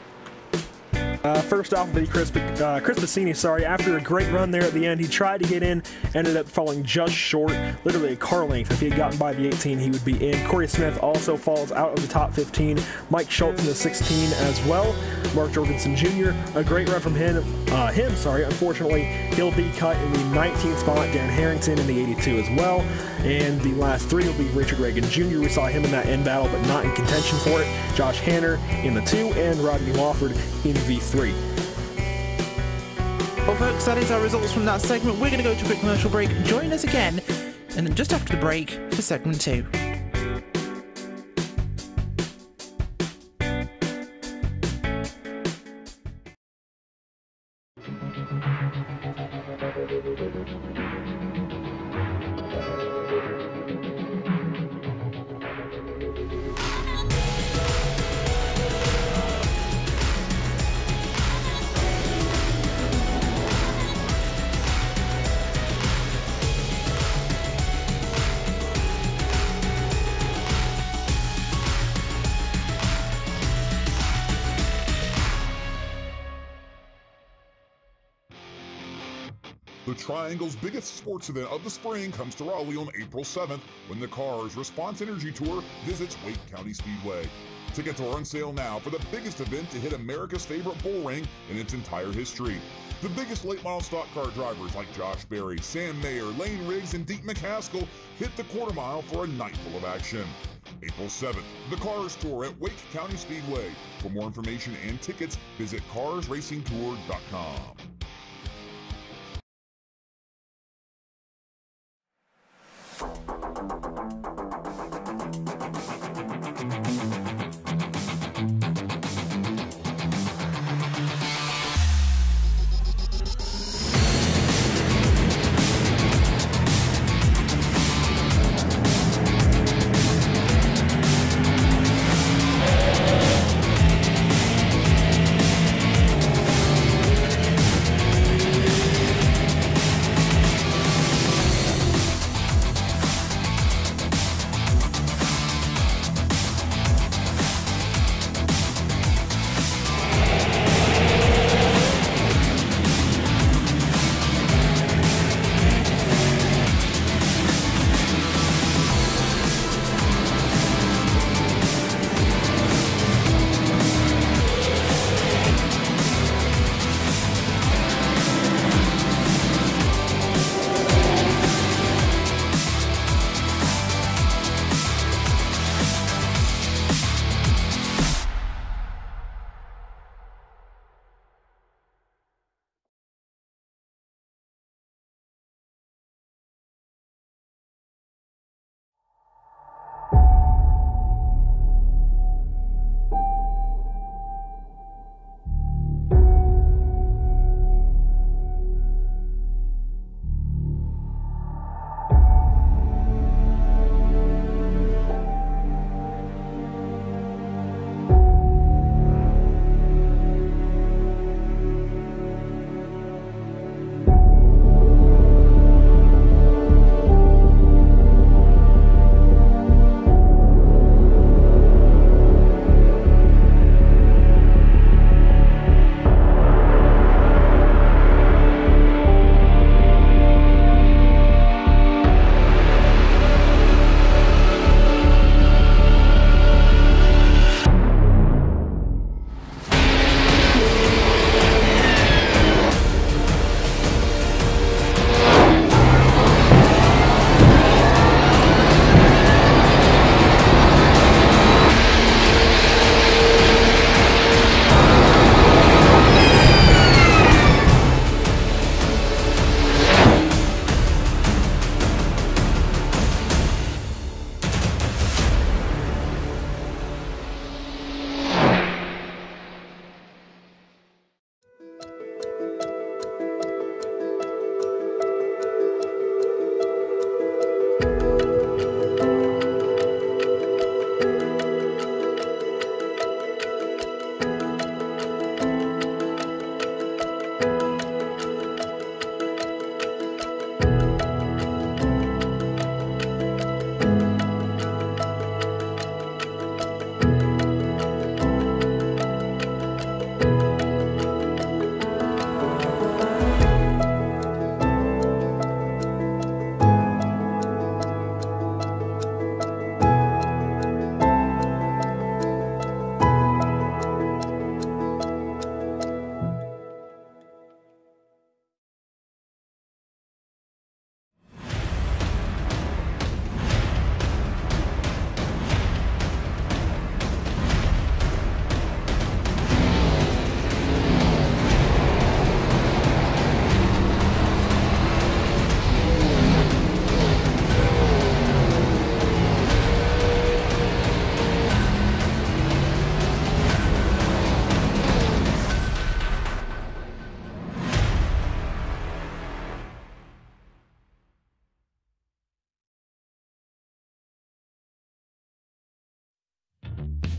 First off, the Chris Bassini, sorry. After a great run there at the end, he tried to get in, ended up falling just short, literally a car length. If he had gotten by the 18, he would be in. Corey Smith also falls out of the top 15. Mike Schultz in the 16 as well. Mark Jorgensen Jr., a great run from him. Unfortunately, he'll be cut in the 19th spot. Darren Harrington in the 82 as well. And the last three will be Richard Reagan Jr. We saw him in that end battle, but not in contention for it. Josh Hanner in the 2, and Rodney Lawford in the 3. Well, folks, that is our results from that segment. We're going to go to a quick commercial break. Join us again, and then just after the break for segment 2. The Triangle's biggest sports event of the spring comes to Raleigh on April 7th when the Cars Response Energy Tour visits Wake County Speedway. Tickets are on sale now for the biggest event to hit America's favorite bull ring in its entire history. The biggest late model stock car drivers like Josh Berry, Sam Mayer, Lane Riggs, and Deep McCaskill hit the quarter mile for a night full of action. April 7th, the Cars Tour at Wake County Speedway. For more information and tickets, visit carsracingtour.com.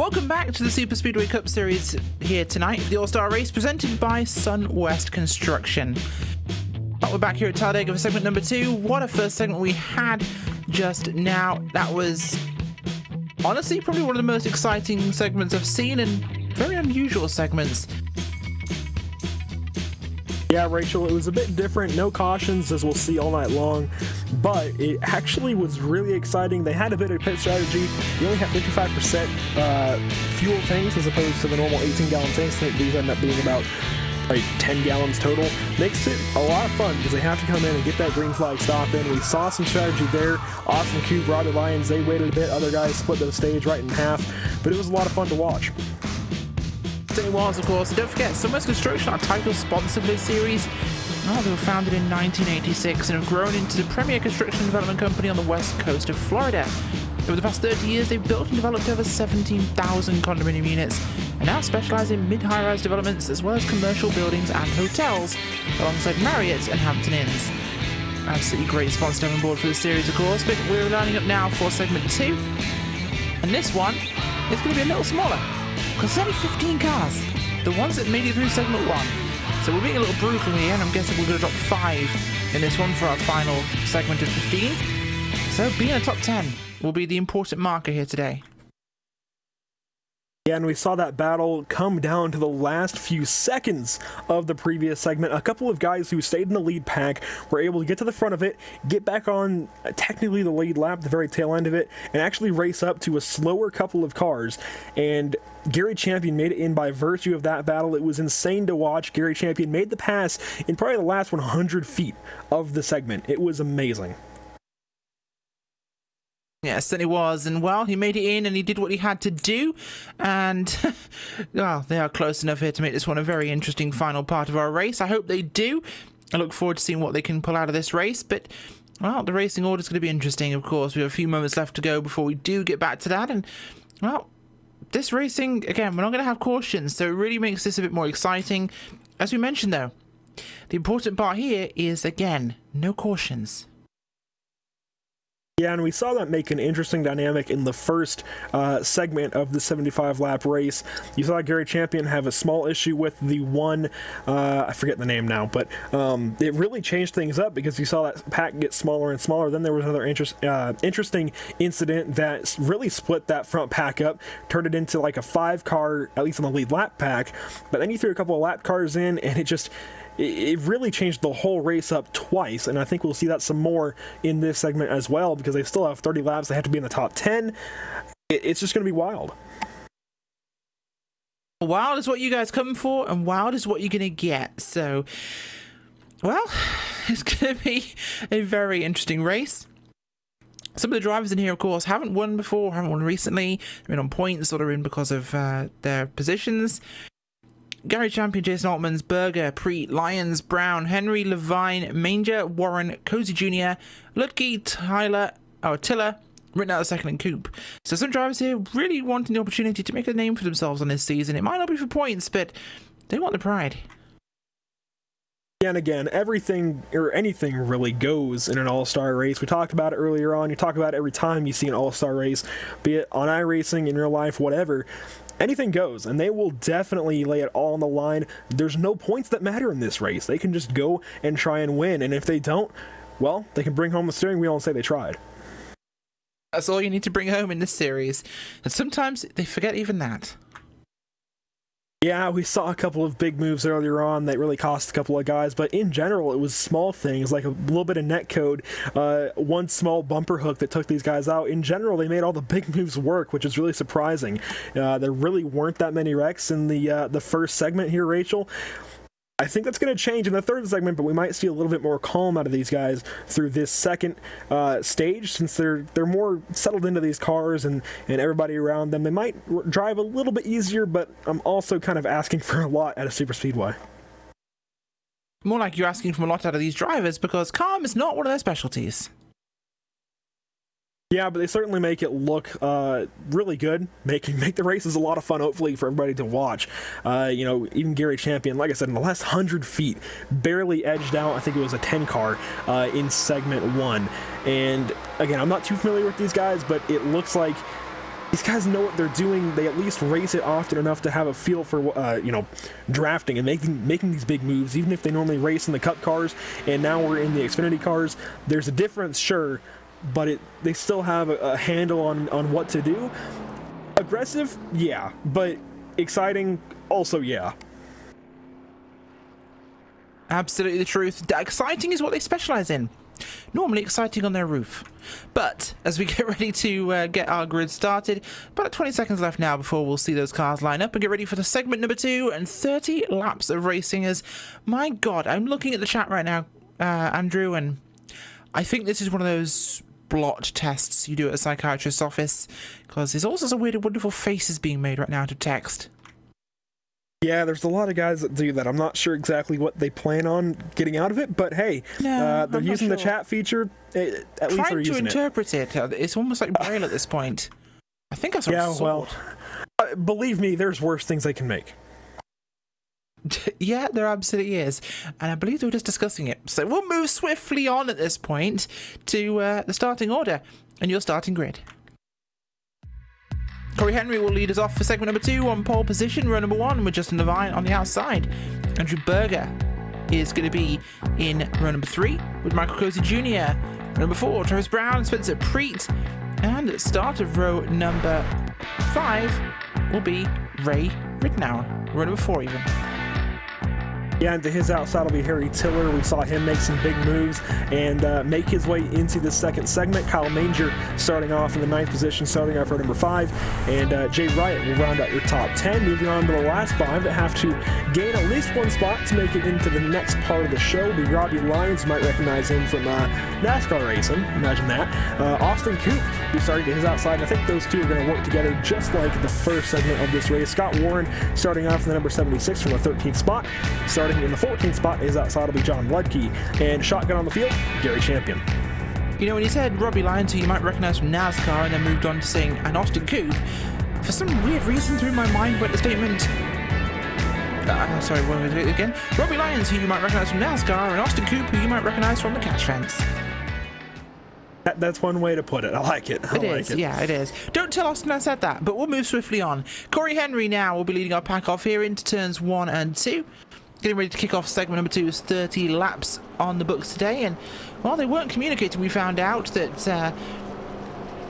Welcome back to the Superspeedway Cup Series here tonight for the All-Star Race presented by Sunwest Construction. We're back here at Talladega for segment number 2. What a first segment we had just now. That was honestly probably one of the most exciting segments I've seen and very unusual segments. Yeah, Rachel, it was a bit different. No cautions, as we'll see all night long, but it actually was really exciting. They had a bit of pit strategy. You only have 55% fuel tanks as opposed to the normal 18-gallon tanks. I think these end up being about like 10 gallons total. Makes it a lot of fun because they have to come in and get that green flag stop in. We saw some strategy there. Austin Cube, Robbie Lyons, they waited a bit. Other guys split the stage right in half, but it was a lot of fun to watch. It was, of course. And don't forget, Sunwest Construction, our title sponsor for this series. Oh, they were founded in 1986 and have grown into the premier construction development company on the west coast of Florida. Over the past 30 years, they've built and developed over 17,000 condominium units and now specialize in mid-high-rise developments as well as commercial buildings and hotels, alongside Marriott and Hampton Inns. Absolutely great sponsor to have on board for this series, of course, but we're lining up now for segment 2. And this one is going to be a little smaller, because there's only 15 cars, the ones that made it through segment 1. So we're being a little brutal here, and I'm guessing we're going to drop 5 in this one for our final segment of 15. So being a top 10 will be the important marker here today. Yeah, and we saw that battle come down to the last few seconds of the previous segment. A couple of guys who stayed in the lead pack were able to get to the front of it, get back on technically the lead lap, the very tail end of it, and actually race up to a slower couple of cars. And Gary Champion made it in by virtue of that battle. It was insane to watch. Gary Champion made the pass in probably the last 100 feet of the segment. It was amazing. Yes, and it was, and well, he made it in and he did what he had to do, and well, they are close enough here to make this one a very interesting final part of our race. I hope they do. I look forward to seeing what they can pull out of this race, but well, the racing order is going to be interesting, of course. We have a few moments left to go before we do get back to that, and well, this racing, again, we're not going to have cautions, so it really makes this a bit more exciting. As we mentioned, though, the important part here is, again, no cautions. Yeah, and we saw that make an interesting dynamic in the first segment of the 75-lap race. You saw Gary Champion have a small issue with the one, I forget the name now, but it really changed things up because you saw that pack get smaller and smaller. Then there was another interesting incident that really split that front pack up, turned it into like a 5-car, at least on the lead lap pack, but then you threw a couple of lap cars in, and it really changed the whole race up twice, and I think we'll see that some more in this segment as well, because they still have 30 laps. They have to be in the top 10. It's just going to be wild. Wild is what you guys come for, and wild is what you're going to get. So, well, it's going to be a very interesting race. Some of the drivers in here, of course, haven't won before, haven't won recently. They're in on points, or they're in because of their positions. Gary Champion, Jason Altmans, Berger, Preet, Lyons, Brown, Henry, Levine, Manger, Warren, Cozy Jr., Lutke, Tiller, written out the second and Coop. So some drivers here really wanting the opportunity to make a name for themselves on this season. It might not be for points, but they want the pride. And again, everything or anything really goes in an all-star race. We talked about it earlier on. You talk about it every time you see an all-star race, be it on iRacing, in real life, whatever. Anything goes, and they will definitely lay it all on the line. There's no points that matter in this race. They can just go and try and win, and if they don't, well, they can bring home the steering wheel and say they tried. That's all you need to bring home in this series, and sometimes they forget even that. Yeah, we saw a couple of big moves earlier on that really cost a couple of guys, but in general, it was small things, like a little bit of netcode, one small bumper hook that took these guys out. In general, they made all the big moves work, which is really surprising. There really weren't that many wrecks in the first segment here, Rachel. I think that's going to change in the third segment, but we might see a little bit more calm out of these guys through this second stage, since they're more settled into these cars and everybody around them. They might drive a little bit easier, but I'm also kind of asking for a lot at a Superspeedway. More like you're asking for a lot out of these drivers, because calm is not one of their specialties. Yeah, but they certainly make it look really good, make the races a lot of fun, hopefully, for everybody to watch. You know, even Gary Champion, like I said, in the last 100 feet, barely edged out, I think it was a 10 car in segment 1. And again, I'm not too familiar with these guys, but it looks like these guys know what they're doing. They at least race it often enough to have a feel for, you know, drafting and making these big moves, even if they normally race in the Cup cars, and now we're in the Xfinity cars. There's a difference, sure, but they still have a handle on what to do. Aggressive, yeah, but exciting, also, yeah. Absolutely the truth. Exciting is what they specialize in. Normally exciting on their roof. But as we get ready to get our grid started, about 20 seconds left now before we'll see those cars line up and get ready for the segment number 2 and 30 laps of racing. As my God, I'm looking at the chat right now, Andrew, and I think this is one of those blot tests you do at a psychiatrist's office, because there's all sorts of weird and wonderful faces being made right now to text. Yeah, there's a lot of guys that do that. I'm not sure exactly what they plan on getting out of it, but hey, they're using the chat feature. At least they're using it. Trying to interpret it. It's almost like Braille at this point. I think I saw a sword. Well, believe me, there's worse things they can make. Yeah, there absolutely is. And I believe they were just discussing it. So we'll move swiftly on at this point to the starting order and your starting grid. Corey Henry will lead us off for segment number 2 on pole position, row number 1 with Justin Devine on the outside. Andrew Berger is going to be in row number 3 with Michael Cozy Jr. Row number 4, Travis Brown, Spencer Preet. And at the start of row number 5 will be Ray Rittenauer. Row number 4 even. Yeah, and to his outside will be Harry Tiller. We saw him make some big moves and make his way into the second segment. Kyle Manger starting off in the 9th position, starting off for number 5. And Jay Wright will round out your top 10. Moving on to the last 5 that have to gain at least 1 spot to make it into the next part of the show will be Robbie Lyons. You might recognize him from NASCAR racing. Imagine that. Austin Coop, who's starting to his outside. And I think those two are going to work together just like the first segment of this race. Scott Warren starting off in the number 76 from the 13th spot. Starting in the 14th spot, his outside will be John Ludke, and shotgun on the field, Gary Champion. You know, when you said Robbie Lyons, who you might recognize from NASCAR, and then moved on to saying and Austin Coop, for some weird reason through my mind went the statement. Sorry, what was it again? Robbie Lyons, who you might recognize from NASCAR, and Austin Coop, who you might recognize from the catch fence. That's one way to put it. I like it. It is. Yeah, it is. Don't tell Austin I said that, but we'll move swiftly on. Corey Henry now will be leading our pack off here into turns 1 and 2. Getting ready to kick off segment number 2 is 30 laps on the books today, and while they weren't communicating, we found out that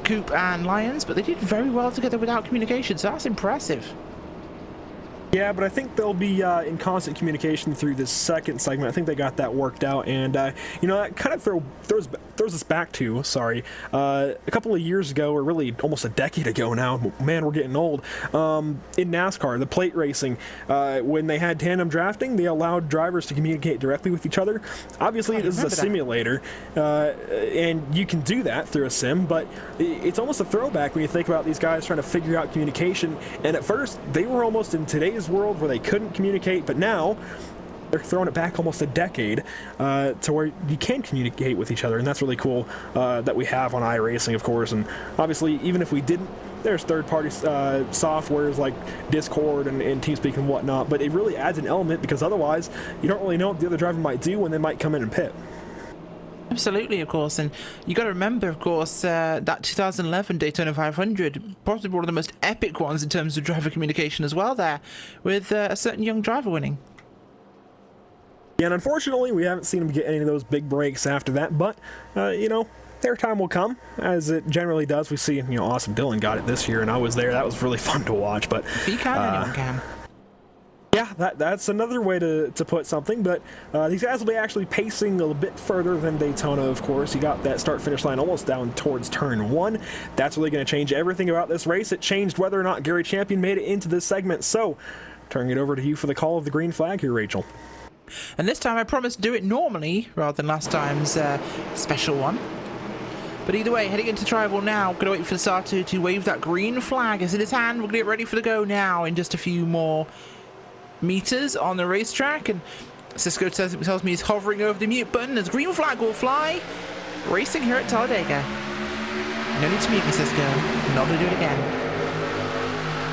Coop and Lyons, but they did very well together without communication, so that's impressive. Yeah, but I think they'll be in constant communication through this second segment. I think they got that worked out, and you know, that kind of throws us back to, a couple of years ago, or really almost a decade ago now. Man, we're getting old. In NASCAR, the plate racing, when they had tandem drafting, they allowed drivers to communicate directly with each other. Obviously, this is a simulator, and you can do that through a sim, but it's almost a throwback when you think about these guys trying to figure out communication. And at first, they were almost in today's world where they couldn't communicate, but now they're throwing it back almost a decade to where you can communicate with each other, and that's really cool that we have on iRacing, of course. And obviously, even if we didn't, there's third-party softwares like Discord and TeamSpeak and whatnot, but it really adds an element, because otherwise you don't really know what the other driver might do when they might come in and pit. Absolutely, of course, and you got to remember, of course, that 2011 Daytona 500, possibly one of the most epic ones in terms of driver communication as well there, with a certain young driver winning. Yeah, and unfortunately, we haven't seen him get any of those big breaks after that, but, you know, their time will come, as it generally does. We see, you know, Austin Dillon got it this year, and I was there. That was really fun to watch, but... If he can, anyone can. Yeah, that's another way to put something, but these guys will be actually pacing a little bit further than Daytona, of course. You got that start-finish line almost down towards turn 1. That's really going to change everything about this race. It changed whether or not Gary Champion made it into this segment, so turning it over to you for the call of the green flag here, Rachel. And this time I promised to do it normally, rather than last time's special one. But either way, heading into Tribal now, going to wait for the starter to wave that green flag. It's in his hand. We're going to get ready for the go now in just a few more meters on the racetrack, and Cisco tells me he's hovering over the mute button as green flag will fly. Racing here at Talladega. No need to mute me, Cisco. Not going to do it again.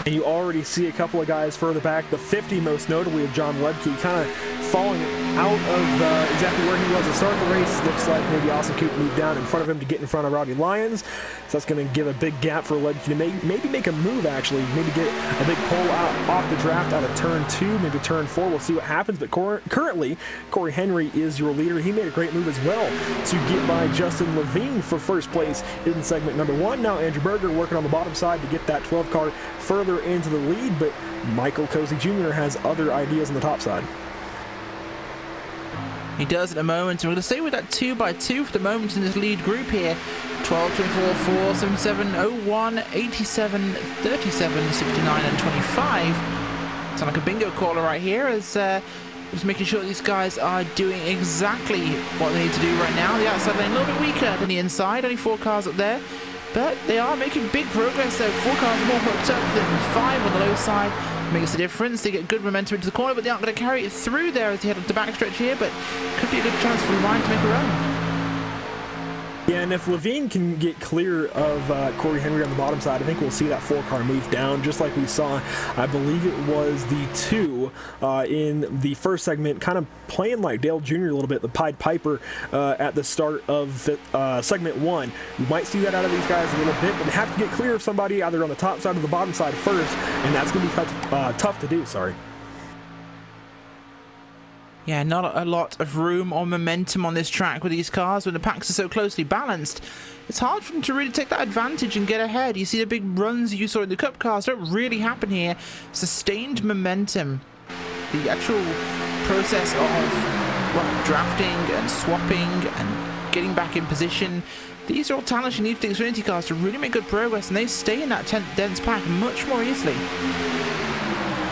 And you already see a couple of guys further back, the 50 most notably of John Ledke, kind of falling out of exactly where he was at the start of the race. Looks like maybe Austin Coop moved down in front of him to get in front of Rowdy Lyons. So that's going to give a big gap for Ledke to maybe make a move, actually. Maybe get a big pull out off the draft out of turn 2, maybe turn 4. We'll see what happens. But currently, Corey Henry is your leader. He made a great move as well to get by Justin Levine for first place in segment number 1. Now Andrew Berger working on the bottom side to get that 12 car further into the lead, but Michael Cozy Jr. has other ideas on the top side. He does at the moment, and we're going to stay with that 2x2 for the moment in this lead group here. 12, 24, 4, 77, 01, 87, 37, 69, and 25. Sound like a bingo caller right here, as just making sure these guys are doing exactly what they need to do right now. The outside lane a little bit weaker than the inside, only 4 cars up there. But they are making big progress though. 4 cars more hooked up than 5 on the low side. Makes a difference. They get good momentum into the corner, but they aren't going to carry it through there as they head up the backstretch here. But could be a good chance for Levine to make a run. Yeah, and if Levine can get clear of Corey Henry on the bottom side, I think we'll see that 4-car move down, just like we saw, I believe it was the 2 in the first segment, kind of playing like Dale Jr. a little bit, the Pied Piper at the start of segment 1. We might see that out of these guys a little bit, but they have to get clear of somebody either on the top side or the bottom side first, and that's going to be tough to do, sorry. Yeah, not a lot of room or momentum on this track with these cars when the packs are so closely balanced. It's hard for them to really take that advantage and get ahead. You see the big runs you saw in the Cup cars don't really happen here. Sustained momentum. The actual process of drafting and swapping and getting back in position. These are all talents you need for the Xfinity cars to really make good progress, and they stay in that dense pack much more easily.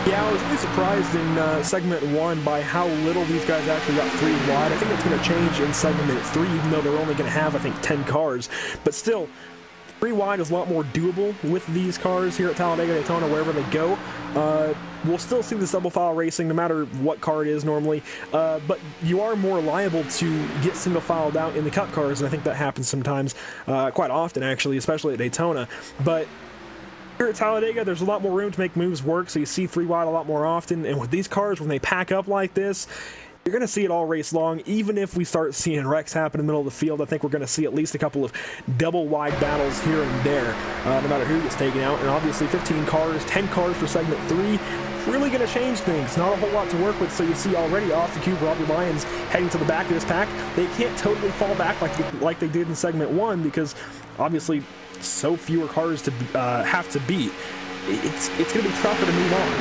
Yeah, I was really surprised in segment 1 by how little these guys actually got 3 wide. I think it's going to change in segment 3, even though they're only going to have, I think, 10 cars. But still, 3 wide is a lot more doable with these cars here at Talladega, Daytona, wherever they go. We'll still see this double file racing no matter what car it is normally, but you are more liable to get single filed out in the Cup cars, and I think that happens sometimes, quite often actually, especially at Daytona. But here at Talladega, there's a lot more room to make moves work, so you see 3 wide a lot more often, and with these cars, when they pack up like this, you're going to see it all race long. Even if we start seeing wrecks happen in the middle of the field, I think we're going to see at least a couple of double wide battles here and there, no matter who gets taken out. And obviously 15 cars, 10 cars for segment 3, really going to change things. Not a whole lot to work with, so you see already Austin Cube, Rowdy Lyons heading to the back of this pack. They can't totally fall back like they did in segment 1 because obviously so fewer cars to have to beat. It's going to be tougher to move on.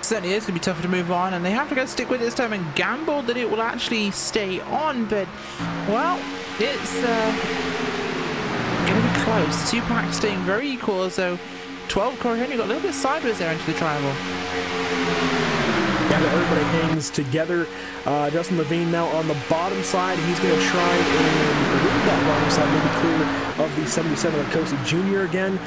Certainly is going to be tougher to move on, and they have to go stick with it this time and gamble that it will actually stay on, but well, it's going to be close. 2 packs staying very equal, so 12 Corey Henry got a little bit sideways there into the triangle. Yeah, everybody hangs together. Justin Levine now on the bottom side. He's going to try and leave that bottom side, maybe clear of the 77 of Cozy Jr. again.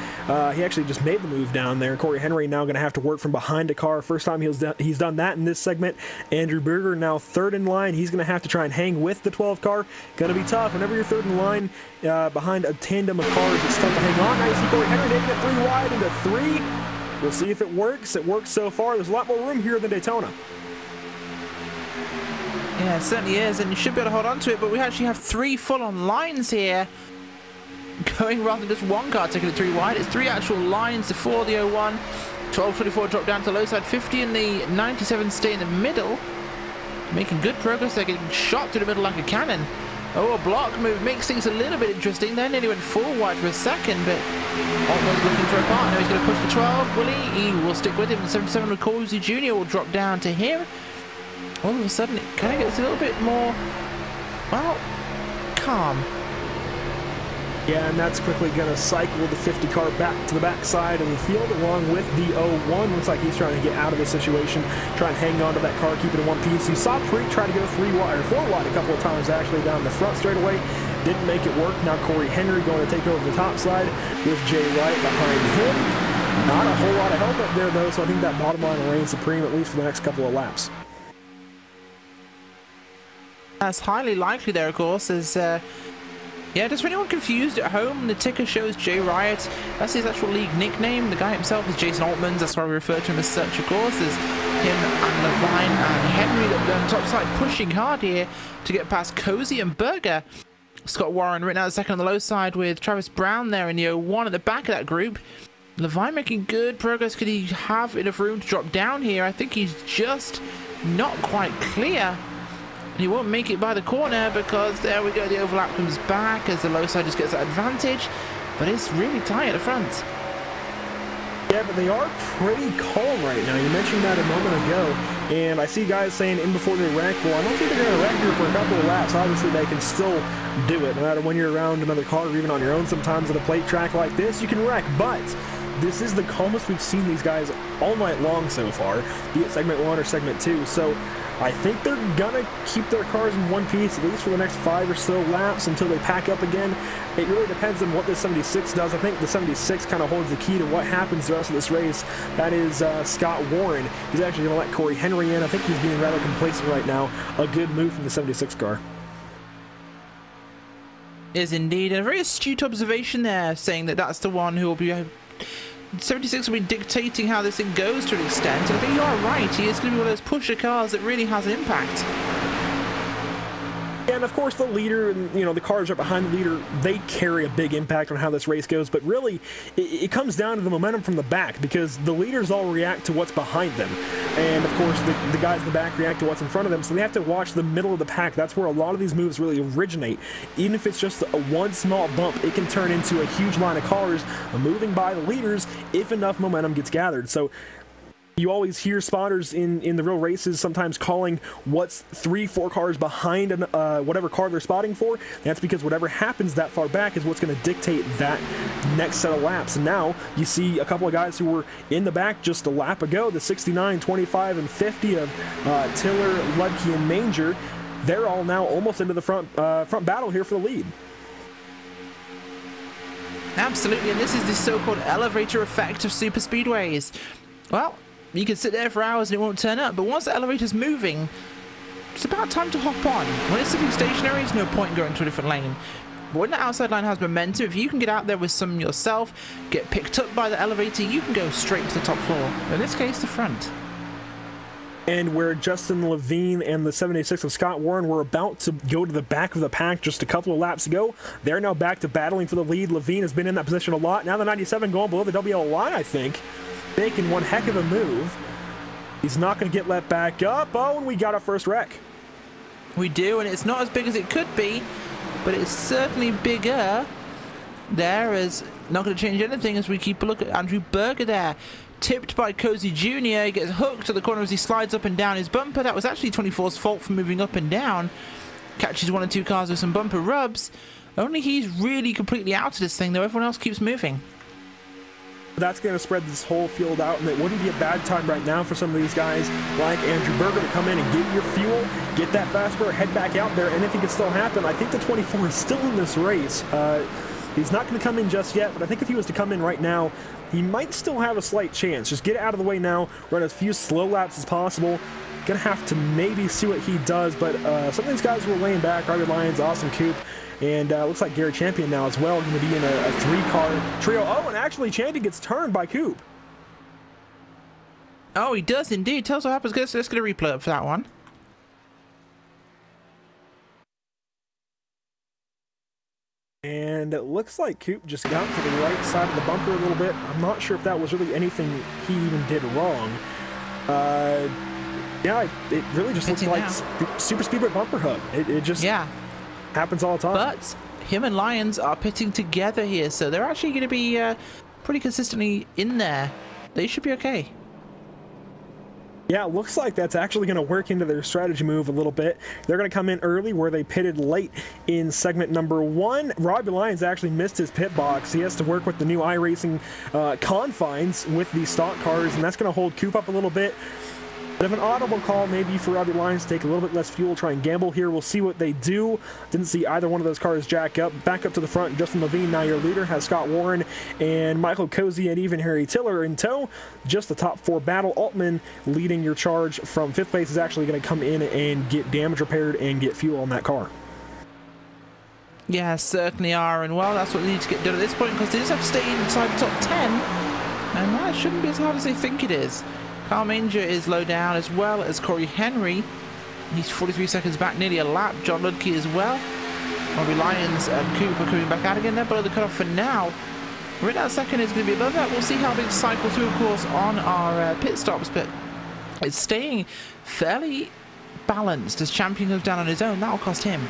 He actually just made the move down there. Corey Henry now going to have to work from behind a car. First time he's done that in this segment. Andrew Berger now 3rd in line. He's going to have to try and hang with the 12 car. Going to be tough. Whenever you're 3rd in line behind a tandem of cars, it's tough to hang on. Now you see Corey Henry taking it 3 wide into 3. We'll see if it works. It works so far. There's a lot more room here than Daytona. Yeah, it certainly is, and you should be able to hold on to it, but we actually have 3 full-on lines here going rather than just 1 car taking it 3 wide. It's 3 actual lines before the 01. 1224 drop down to the low side. 50 and the 97 stay in the middle. Making good progress. They're getting shot to the middle like a cannon. Oh, a block move makes things a little bit interesting. They nearly went 4 wide for a second, but almost looking for a partner. He's going to push the 12, will he? He will stick with him. 77 with Cozy Jr. will drop down to here. All of a sudden, it kind of gets a little bit more, well, calm. Yeah, and that's quickly going to cycle the 50 car back to the backside of the field along with the 01. Looks like he's trying to get out of the situation, try and hang on to that car, keep it in one piece. You saw Preet try to go 3 wide or 4 wide a couple of times actually down the front straightaway. Didn't make it work. Now Corey Henry going to take over the top side with Jay Wright behind him. Not a whole lot of help up there though, so I think that bottom line will reign supreme at least for the next couple of laps. That's highly likely there, of course, as Yeah, just for anyone confused at home, the ticker shows Jay Riot. That's his actual league nickname. The guy himself is Jason Altmans. That's why we refer to him as such, of course. There's him and Levine and Henry on top side pushing hard here to get past Cozy and Berger. Scott Warren written out second on the low side with Travis Brown there in the 01 at the back of that group. Levine making good progress. Could he have enough room to drop down here? I think he's just not quite clear. He won't make it by the corner because there we go, the overlap comes back as the low side just gets that advantage, but it's really tight at the front. Yeah, but they are pretty calm right now. You mentioned that a moment ago, and I see guys saying in before they wreck. Well, I don't think they're going to wreck here for a couple of laps. Obviously, they can still do it, no matter when you're around another car or even on your own. Sometimes at a plate track like this, you can wreck, but this is the calmest we've seen these guys all night long so far, be it segment 1 or segment 2. So I think they're gonna keep their cars in one piece at least for the next 5 or so laps until they pack up again. It really depends on what this 76 does. I think the 76 kind of holds the key to what happens the rest of this race. That is Scott Warren. He's actually gonna let Corey Henry in. I think he's being rather complacent right now. A good move from the 76 car. Is indeed a very astute observation there, saying that that's the one who will be 76 will be dictating how this thing goes to an extent. And I think you are right, he is going to be one of those pusher cars that really has an impact. And of course the leader and the cars right behind the leader, they carry a big impact on how this race goes, but really it comes down to the momentum from the back, because the leaders all react to what's behind them, and of course the guys in the back react to what's in front of them, so they have to watch the middle of the pack. That's where a lot of these moves really originate. Even if it's just one small bump, it can turn into a huge line of cars moving by the leaders if enough momentum gets gathered. So you always hear spotters in the real races sometimes calling what's 3-4 cars behind whatever car they're spotting for. That's because whatever happens that far back is what's going to dictate that next set of laps. And now you see a couple of guys who were in the back just a lap ago, the 69, 25, and 50 of Tiller, Ludke, and Manger. They're all now almost into the front battle here for the lead. Absolutely, and this is the so-called elevator effect of super speedways. Well, you can sit there for hours and it won't turn up, but once the elevator's moving, it's about time to hop on. When it's sitting stationary, there's no point in going to a different lane. But when the outside line has momentum, if you can get out there with some yourself, get picked up by the elevator, you can go straight to the top floor. In this case, the front. And where Justin Levine and the 76 of Scott Warren were about to go to the back of the pack just a couple of laps ago, they're now back to battling for the lead. Levine has been in that position a lot. Now the 97 going below the WL line, I think, making one heck of a move. He's not going to get let back up. Oh, and we got our first wreck. We do, and it's not as big as it could be, but it's certainly bigger. There is not going to change anything as we keep a look at Andrew Berger there. Tipped by Cozy Jr. He gets hooked to the corner as he slides up and down his bumper. That was actually 24's fault for moving up and down. Catches 1 or 2 cars with some bumper rubs. Only he's really completely out of this thing, though. Everyone else keeps moving. That's going to spread this whole field out, and it wouldn't be a bad time right now for some of these guys like Andrew Berger to come in and get your fuel, get that fast spur, head back out there, and if it can still happen, I think the 24 is still in this race. He's not going to come in just yet, but I think if he was to come in right now, he might still have a slight chance. Just get out of the way now, run as few slow laps as possible. Gonna have to maybe see what he does, but some of these guys were laying back. Robbie Lyons, Austin Coop, and looks like Gary Champion now as well, going to be in a 3-car trio. Oh, and actually Champion gets turned by Coop. Oh, he does indeed. Tell us what happens. Let's get a replay up for that one. And it looks like Coop just got to the right side of the bumper a little bit. I'm not sure if that was really anything he even did wrong. Yeah, it really just looks like Super Speedway bumper hub. It just happens all the time. But him and Lyons are pitting together here, so they're actually going to be pretty consistently in there. They should be okay. Yeah, it looks like that's actually going to work into their strategy move a little bit. They're going to come in early where they pitted late in segment number 1. Robbie Lyons actually missed his pit box. He has to work with the new iRacing confines with the stock cars, and that's going to hold Coop up a little bit. But if an audible call maybe for Robbie Lyons to take a little bit less fuel, try and gamble here, we'll see what they do. Didn't see either one of those cars jack up. Back up to the front, Justin Levine, now your leader, has Scott Warren and Michael Cozy and even Harry Tiller in tow. Just the top 4 battle. Altman leading your charge from 5th place is actually going to come in and get damage repaired and get fuel on that car. Yeah, certainly are, and well, that's what they need to get done at this point, because they just have to stay inside the top 10, and that shouldn't be as hard as they think it is. Carl Manger is low down, as well as Corey Henry. He's 43 seconds back, nearly a lap. John Ludke as well. Robbie Lyons and Cooper coming back out again. They're below the cutoff for now. Right now, second is going to be above that. We'll see how things cycle through, of course, on our pit stops, but it's staying fairly balanced as Champion goes down on his own. That'll cost him.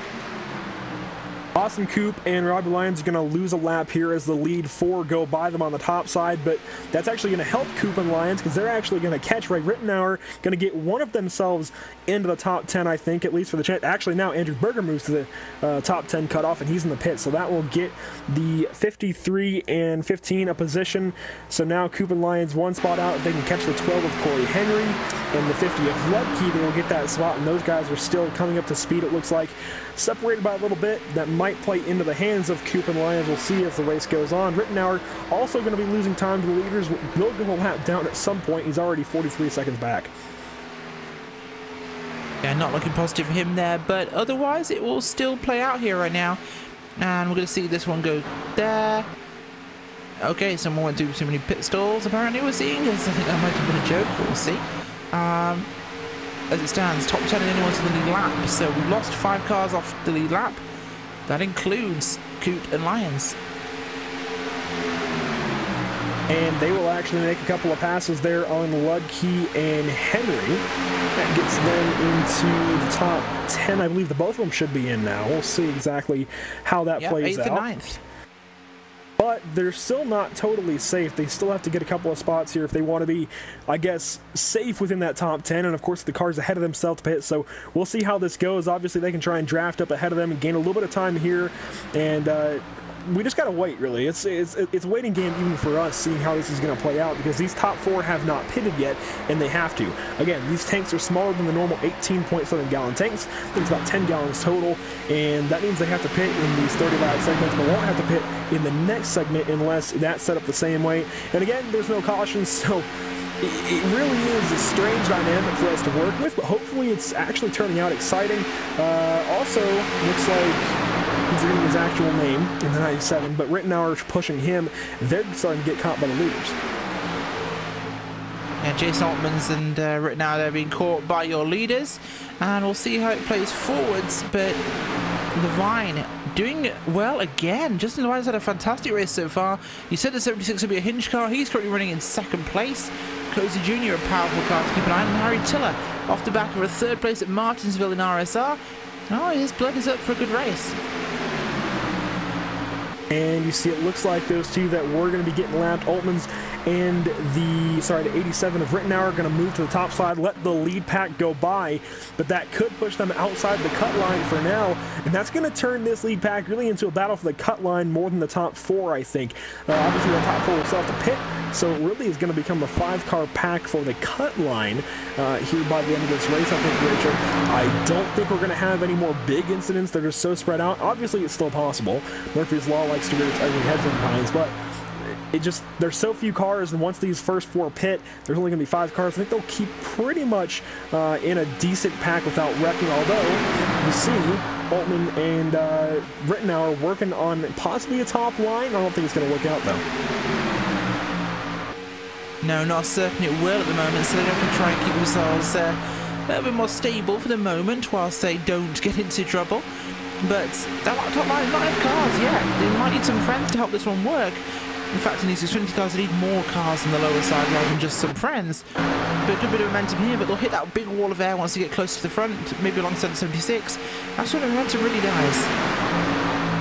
Austin Coop and Robbie Lyons are going to lose a lap here as the lead four go by them on the top side, but that's actually going to help Coop and Lyons because they're actually going to catch Ray Rittenauer, going to get one of themselves into the top 10, I think, at least for the chance. Actually, now Andrew Berger moves to the top 10 cutoff, and he's in the pit, so that will get the 53 and 15 a position. So now Coop and Lyons one spot out. If they can catch the 12 of Corey Henry and the 50 of Ludke, they will get that spot, and those guys are still coming up to speed, it looks like. Separated by a little bit. That might play into the hands of Coop and Lyons. We'll see as the race goes on. Rittenauer also going to be losing time to the leaders. Will go a lap down at some point. He's already 43 seconds back. Yeah, not looking positive for him there, but otherwise it will still play out here right now. And we're going to see this one go there. Okay, someone went through too many pit stalls, apparently we're seeing. I think that might have been a joke, but we'll see. As it stands, top 10 in anyone's in the lead lap, so we've lost 5 cars off the lead lap. That includes Coop and Lyons. And they will actually make a couple of passes there on Ludke and Henry. That gets them into the top 10. I believe the both of them should be in now. We'll see exactly how that plays out. 8th and 9th. But they're still not totally safe. They still have to get a couple of spots here if they want to be, I guess, safe within that top 10. And of course, the car's ahead of themselves to pit. So we'll see how this goes. Obviously, they can try and draft up ahead of them and gain a little bit of time here. And we just got to wait, really. It's a waiting game even for us, seeing how this is going to play out, because these top 4 have not pitted yet, and they have to. Again, these tanks are smaller than the normal 18.7 gallon tanks. I think it's about 10 gallons total, and that means they have to pit in these 30-lap segments, but won't have to pit in the next segment unless that's set up the same way. And again, there's no cautions, so it really is a strange dynamic for us to work with, but hopefully it's actually turning out exciting. Also, looks like I'm forgetting his actual name in the 97, but Rittenauer pushing him. They're starting to get caught by the leaders. Yeah, Jason Altmans and Rittenauer, they're being caught by your leaders, and we'll see how it plays forwards. But Levine doing well again. Justin Levine's had a fantastic race so far. You said the 76 would be a hinge car. He's currently running in 2nd place. Cozy Jr., a powerful car to keep an eye on. And Harry Tiller off the back of a 3rd place at Martinsville in RSR. Oh, his blood is up for a good race. And you see it looks like those two that were going to be getting lapped, Altmans and the 87 of Rittenauer, are going to move to the top side, let the lead pack go by, but that could push them outside the cut line for now, and that's going to turn this lead pack really into a battle for the cut line more than the top 4, I think. Obviously, the top 4 will still have to pit, so it really is going to become a 5-car pack for the cut line here by the end of this race, I think, Rachel. I don't think we're going to have any more big incidents that are so spread out. Obviously, it's still possible. Murphy's Law likes to rear its ugly head sometimes, but there's so few cars, and once these first 4 pit, there's only going to be 5 cars. I think they'll keep pretty much in a decent pack without wrecking, although you see Altman and Rittenauer working on possibly a top line. I don't think it's going to work out, though. No, not certain it will at the moment, so they're going to try and keep themselves a little bit more stable for the moment whilst they don't get into trouble. But that top line might have cars, yeah. They might need some friends to help this one work. In fact, in these Xfinity cars, they need more cars on the lower side rather than just some friends. But a good bit of momentum here, but they'll hit that big wall of air once they get close to the front, maybe alongside the 76. That's when the momentum really dies.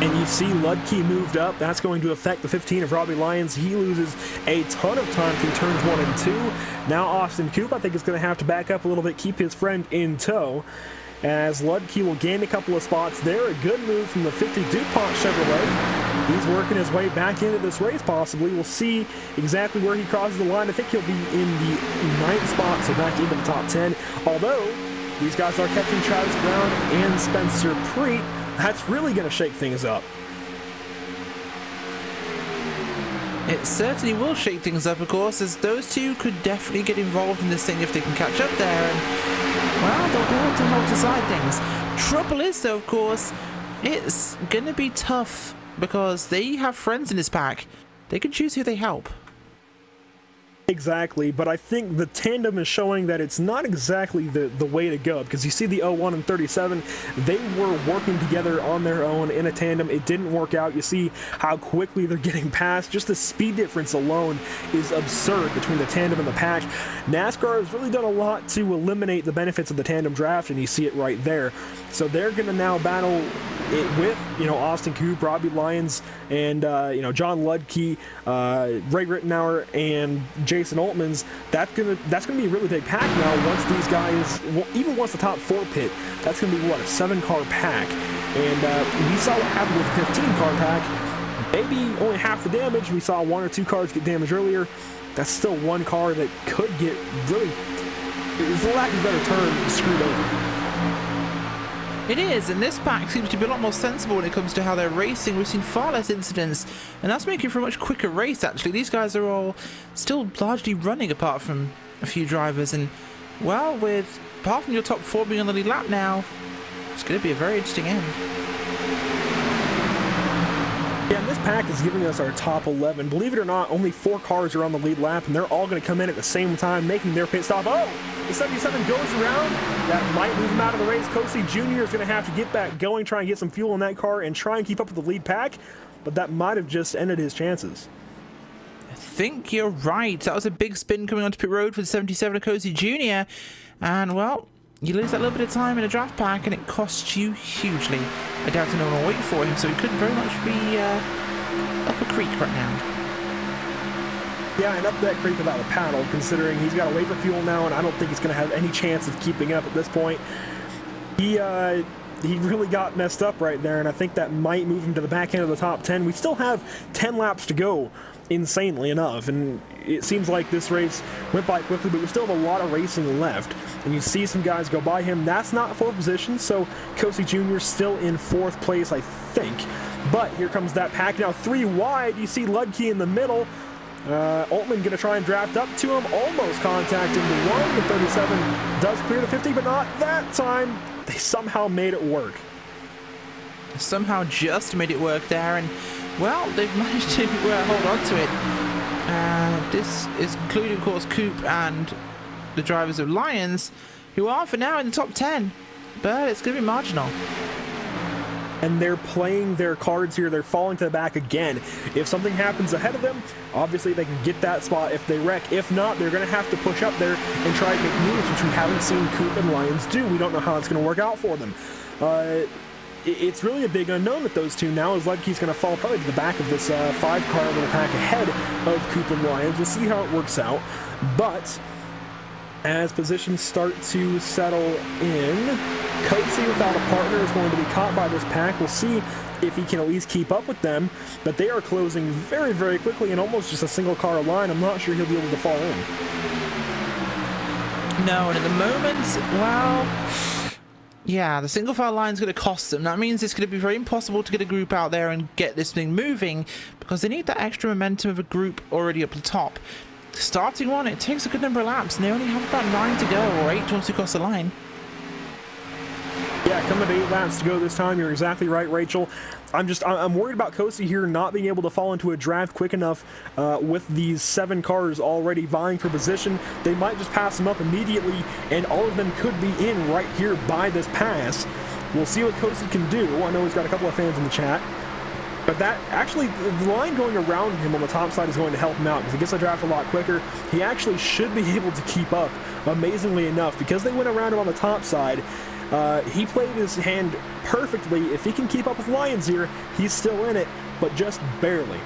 And you see Ludke moved up. That's going to affect the 15 of Robbie Lyons. He loses a ton of time through turns 1 and 2. Now Austin Coop, I think, is going to have to back up a little bit, keep his friend in tow, as Ludke will gain a couple of spots there. A good move from the 50 DuPont Chevrolet. He's working his way back into this race, possibly. We'll see exactly where he crosses the line. I think he'll be in the 9th spot, so back into the top 10. Although, these guys are catching Travis Brown and Spencer Preet. That's really going to shake things up. It certainly will shake things up, of course, as those two could definitely get involved in this thing if they can catch up there. And, well, they'll be able to help decide things. Trouble is, though, of course, it's going to be tough because they have friends in this pack. They can choose who they help. Exactly, but I think the tandem is showing that it's not exactly the way to go, because you see the 01 and 37, they were working together on their own in a tandem. It didn't work out. You see how quickly they're getting past. Just the speed difference alone is absurd between the tandem and the pack. NASCAR has really done a lot to eliminate the benefits of the tandem draft, and you see it right there. So they're going to now battle it with, you know, Austin Coop, Robbie Lyons, and, you know, John Ludke, Ray Rittenauer, and Jason Altmans. That's gonna be a really big pack now once these guys, well, even once the top 4 pit, that's gonna be what, a 7-car pack. And we saw what happened with a 15-car pack. Maybe only half the damage. We saw 1 or 2 cars get damaged earlier. That's still 1 car that could get really, for lack of a better term, screwed over. It is, and this pack seems to be a lot more sensible when it comes to how they're racing. We've seen far less incidents, and that's making for a much quicker race, actually. These guys are all still largely running, apart from a few drivers, and, well, with apart from your top 4 being on the lead lap now, it's going to be a very interesting end. Yeah, and this pack is giving us our top 11. Believe it or not, only 4 cars are on the lead lap, and they're all going to come in at the same time, making their pit stop. Oh! The 77 goes around. That might move him out of the race. Cosi Jr. is going to have to get back going, try and get some fuel in that car, and try and keep up with the lead pack, but that might have just ended his chances. I think you're right. That was a big spin coming onto pit road for the 77 of Cosi Jr. And, well, you lose that little bit of time in a draft pack, and it costs you hugely. I doubt anyone will wait for him, so he could very much be up a creek right now. Yeah, and up that creek without a paddle, considering he's got to wait for fuel now, and I don't think he's going to have any chance of keeping up at this point. He really got messed up right there, and I think that might move him to the back end of the top 10. We still have 10 laps to go, insanely enough, and it seems like this race went by quickly, but we still have a lot of racing left, and you see some guys go by him. That's not 4th position, so Cosi Jr. still in 4th place, I think. But here comes that pack now, 3 wide. You see Ludke in the middle. Altman going to try and draft up to him, almost contacting the 1. The 37 does clear the 50, but not that time. They somehow made it work. Somehow just made it work there, and, well, they've managed to hold on to it. This is including, of course, Coop and the drivers of Lions, who are, for now, in the top 10, but it's going to be marginal. And they're playing their cards here. They're falling to the back again. If something happens ahead of them, obviously they can get that spot if they wreck. If not, they're going to have to push up there and try to make moves, which we haven't seen Coop and Lions do. We don't know how it's going to work out for them. It's really a big unknown with those two now, as Ludke's going to fall probably to the back of this 5-car little pack ahead of Coop and Lions. We'll see how it works out. But as positions start to settle in, Cosi without a partner is going to be caught by this pack. We'll see if he can at least keep up with them, but they are closing very, very quickly in almost just a single car line. I'm not sure he'll be able to fall in. No, and at the moment, well, yeah, the single file line is going to cost them. That means it's going to be very impossible to get a group out there and get this thing moving, because they need that extra momentum of a group already up the top. Starting one, it takes a good number of laps, and they only have about 9 to go, or 8 once you cross the line. Yeah, coming to 8 laps to go this time. You're exactly right, Rachel. I'm worried about Cosi here not being able to fall into a draft quick enough with these 7 cars already vying for position. They might just pass them up immediately, and all of them could be in right here by this pass. We'll see what Cosi can do. I know he's got a couple of fans in the chat. But that, actually, the line going around him on the top side is going to help him out, because he gets the draft a lot quicker. He actually should be able to keep up, amazingly enough, because they went around him on the top side. He played his hand perfectly. If he can keep up with Lions here, he's still in it, but just barely.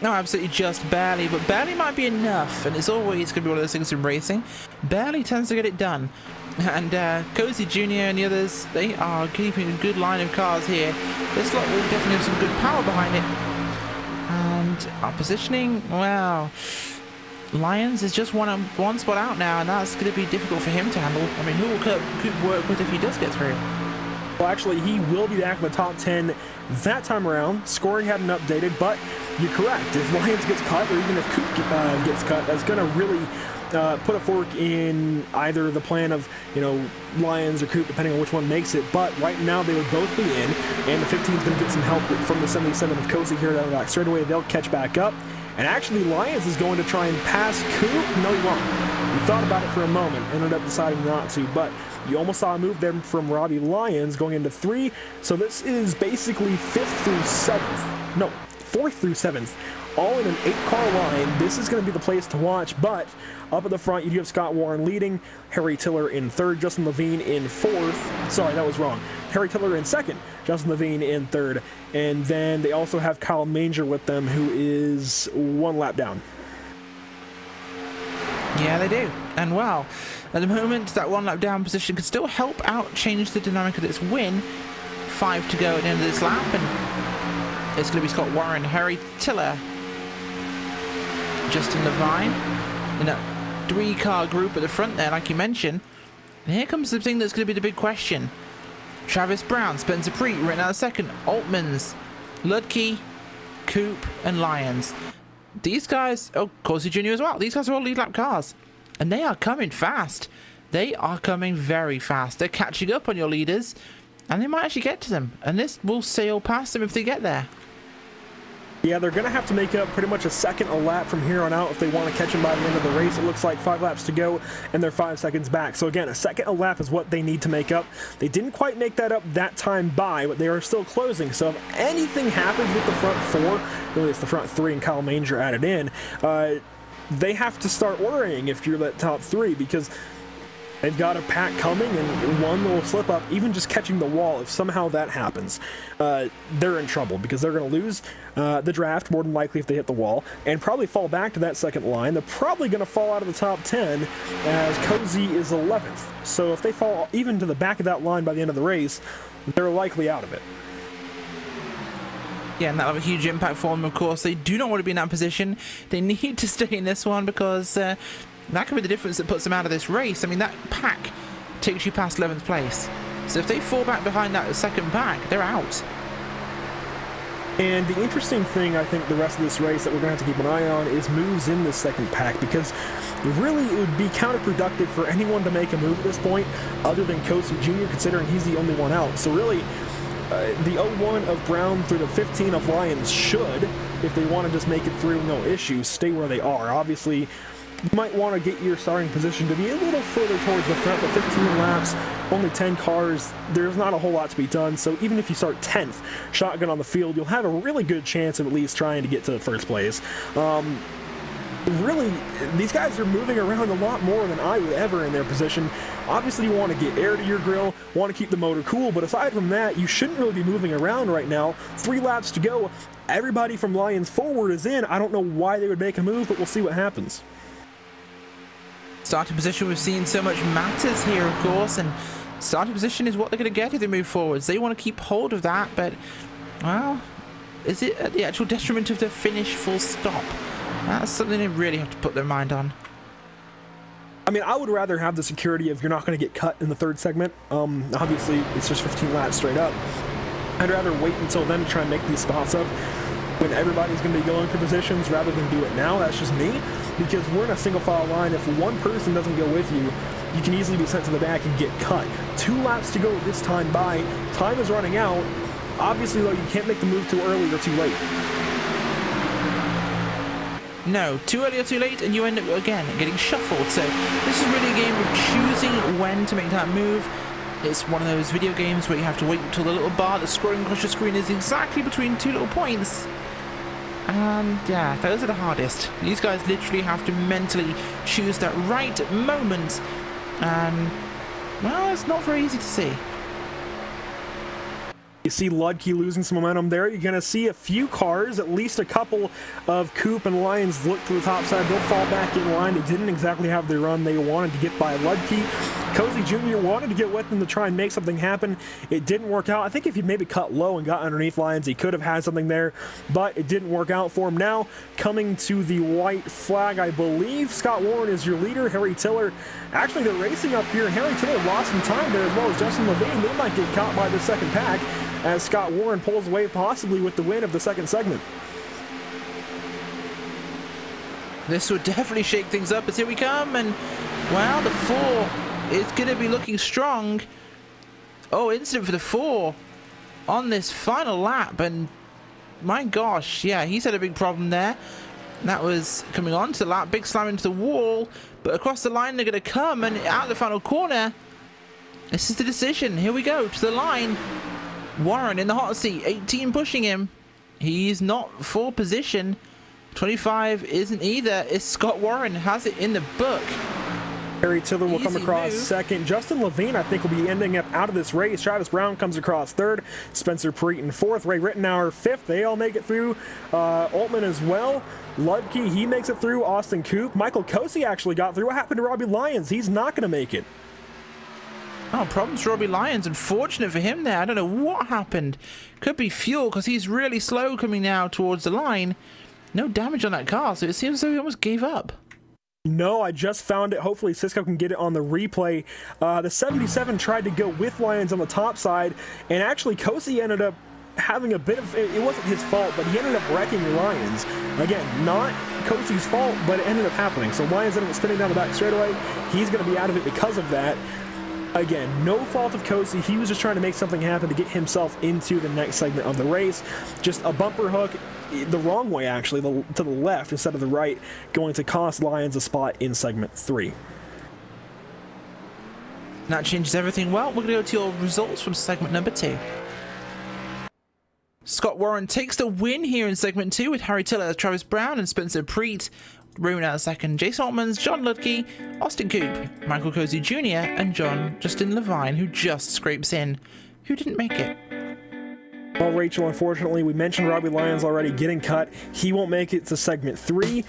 No, absolutely just barely, but barely might be enough, and it's always going to be one of those things in racing. Barely tends to get it done. And Cosi Jr. and the others, they are keeping a good line of cars here. This lot will definitely have some good power behind it. And our positioning, well, Lions is just one spot out now, and that's going to be difficult for him to handle. I mean, who will Coop work with if he does get through? Well, actually, he will be back in the top 10 that time around. Scoring hadn't updated, but you're correct. If Lions gets cut, or even if Coop gets cut, that's going to really put a fork in either the plan of, you know, Lions or Coop, depending on which one makes it. But right now they would both be in, and the 15 is going to get some help from the 77 of Cozy here down the back straightaway. They'll catch back up. And actually, Lions is going to try and pass Coop. No, he won't. He thought about it for a moment, ended up deciding not to. But you almost saw a move there from Robbie Lyons going into 3. So this is basically 5th through 7th. No, 4th through 7th. All in an 8-car line. This is going to be the place to watch. But up at the front, you do have Scott Warren leading, Harry Tiller in 3rd, Justin Levine in 4th. Sorry, that was wrong. Harry Tiller in 2nd, Justin Levine in 3rd. And then they also have Kyle Manger with them, who is 1 lap down. Yeah, they do. And well, at the moment, that 1 lap down position could still help out change the dynamic of this win. 5 to go at the end of this lap, and it's going to be Scott Warren, Harry Tiller, Justin Levine in that 3-car group at the front there, like you mentioned. And here comes the thing that's going to be the big question. Travis Brown, Spencer Preet, right now second, Altmans, Ludke, Coop, and Lyons. These guys, oh, Corsi Jr. as well. These guys are all lead lap cars. And they are coming fast. They are coming very fast. They're catching up on your leaders. And they might actually get to them. And this will sail past them if they get there. Yeah, they're going to have to make up pretty much a second a lap from here on out if they want to catch them by the end of the race. It looks like 5 laps to go, and they're 5 seconds back. So again, a second a lap is what they need to make up. They didn't quite make that up that time by, but they are still closing. So if anything happens with the front 4, really it's the front 3 and Kyle Manger added in, they have to start worrying if you're that top 3, because they've got a pack coming, and one little slip up, even just catching the wall, if somehow that happens, they're in trouble, because they're going to lose the draft, more than likely, if they hit the wall, and probably fall back to that second line. They're probably going to fall out of the top 10, as Cozy is 11th. So if they fall even to the back of that line by the end of the race, they're likely out of it. Yeah, and that'll have a huge impact for them, of course. They do not want to be in that position. They need to stay in this one, because that could be the difference that puts them out of this race. I mean, that pack takes you past 11th place. So if they fall back behind that second pack, they're out. And the interesting thing, I think, the rest of this race that we're going to have to keep an eye on is moves in this second pack, because really it would be counterproductive for anyone to make a move at this point other than Cozy Jr., considering he's the only one out. So really, the 01 of Brown through the 15 of Lyons should, if they want to just make it through no issues, stay where they are. Obviously, you might want to get your starting position to be a little further towards the front, but 15 laps, only 10 cars, there's not a whole lot to be done. So even if you start 10th, shotgun on the field, you'll have a really good chance of at least trying to get to the first place. Really, these guys are moving around a lot more than I would ever in their position. Obviously, you want to get air to your grill, want to keep the motor cool, but aside from that, you shouldn't really be moving around right now. 3 laps to go. Everybody from Lions forward is in. I don't know why they would make a move, but we'll see what happens. Starting position, we've seen so much matters here, of course, and starting position is what they're going to get if they move forwards. They want to keep hold of that, but, well, is it at the actual detriment of the finish full stop? That's something they really have to put their mind on. I mean, I would rather have the security of you're not going to get cut in the 3rd segment. Obviously, it's just 15 laps straight up. I'd rather wait until then to try and make these spots up when everybody's going to be going for positions rather than do it now. That's just me, because we're in a single file line. If one person doesn't go with you, you can easily be sent to the back and get cut. 2 laps to go this time by. Time is running out. Obviously, though, you can't make the move too early or too late. No, too early or too late, and you end up, again, getting shuffled. So this is really a game of choosing when to make that move. It's one of those video games where you have to wait until the little bar that's scrolling across your screen is exactly between 2 little points. And yeah, those are the hardest. These guys literally have to mentally choose that right moment. And, well, it's not very easy to see. You see Ludke losing some momentum there. You're going to see a few cars, at least a couple of Coop and Lions look to the top side. They'll fall back in line. They didn't exactly have the run they wanted to get by Ludke. Cozy Jr. wanted to get with them to try and make something happen. It didn't work out. I think if he'd maybe cut low and got underneath Lions, he could have had something there, but it didn't work out for him. Now, coming to the white flag, I believe Scott Warren is your leader. Harry Tiller, actually, they're racing up here. Harry Tiller lost some time there, as well as Justin Levine. They might get caught by the second pack, as Scott Warren pulls away possibly with the win of the second segment. This would definitely shake things up as here we come, and well, the 4 is going to be looking strong. Oh, incident for the 4 on this final lap, and my gosh, yeah, he's had a big problem there. That was coming on to the lap, big slam into the wall, but across the line they're going to come, and out the final corner, this is the decision. Here we go, to the line. Warren in the hot seat, 18 pushing him. He's not for position. 25 isn't either. It's Scott Warren, has it in the book. Harry Tiller will come across move. second. Justin Levine, I think, will be ending up out of this race. Travis Brown comes across third. Spencer Preet in fourth. Ray Rittenauer fifth. They all make it through. Altman as well. Ludke, he makes it through. Austin Coop. Michael Kosey actually got through. What happened to Robbie Lyons? He's not going to make it. Oh, problems for Robbie Lyons. Unfortunate for him there. I don't know what happened. Could be fuel because he's really slow coming now towards the line. No damage on that car, so it seems as though he almost gave up. No, I just found it. Hopefully Cisco can get it on the replay. The 77 tried to go with Lyons on the top side, and actually Kosey ended up having a bit of, it wasn't his fault, but he ended up wrecking Lyons. Again, not Kosey's fault, but it ended up happening. So Lyons ended up spinning down the back straightaway. He's going to be out of it because of that. Again, no fault of Kosey. He was just trying to make something happen to get himself into the next segment of the race. Just a bumper hook the wrong way, actually, to the left instead of the right, going to cost Lyons a spot in segment 3. That changes everything. Well, we're going to go to your results from segment number 2. Scott Warren takes the win here in segment 2 with Harry Tiller, Travis Brown, and Spencer Preet. Rooming out second, Jason Altmans, John Ludke, Austin Coop, Michael Kosey Jr., and Justin Levine, who just scrapes in. Who didn't make it? Well, Rachel, unfortunately, we mentioned Robbie Lyons already getting cut. He won't make it to segment 3.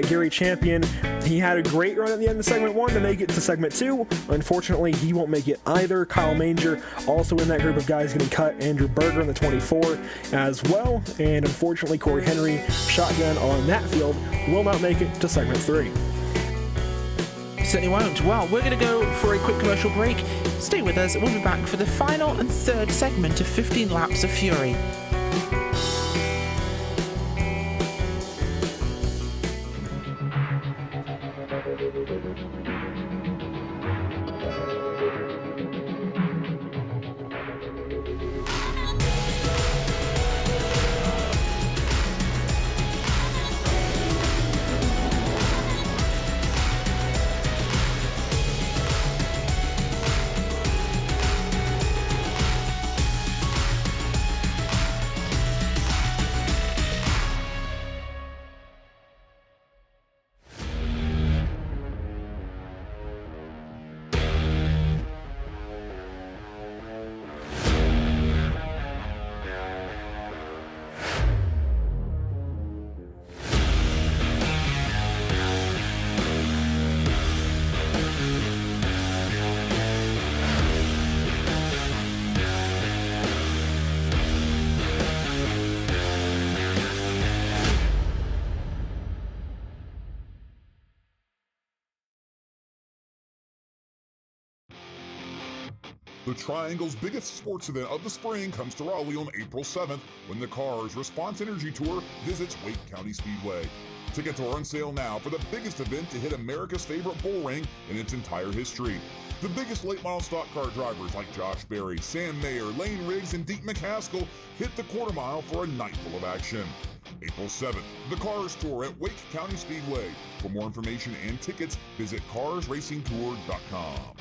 Gary Champion, he had a great run at the end of segment 1 to make it to segment 2. Unfortunately, he won't make it either. Kyle Manger, also in that group of guys getting cut. Andrew Berger in the 24 as well. And unfortunately, Corey Henry, shotgun on that field, will not make it to segment 3. Certainly won't. Well, we're going to go for a quick commercial break. Stay with us. We'll be back for the final and third segment of 15 Laps of Fury. The Triangle's biggest sports event of the spring comes to Raleigh on April 7th when the Cars Response Energy Tour visits Wake County Speedway. Tickets are on sale now for the biggest event to hit America's favorite bull ring in its entire history. The biggest late model stock car drivers like Josh Berry, Sam Mayer, Lane Riggs, and Deke McCaskill hit the quarter mile for a night full of action. April 7th, the Cars Tour at Wake County Speedway. For more information and tickets, visit carsracingtour.com.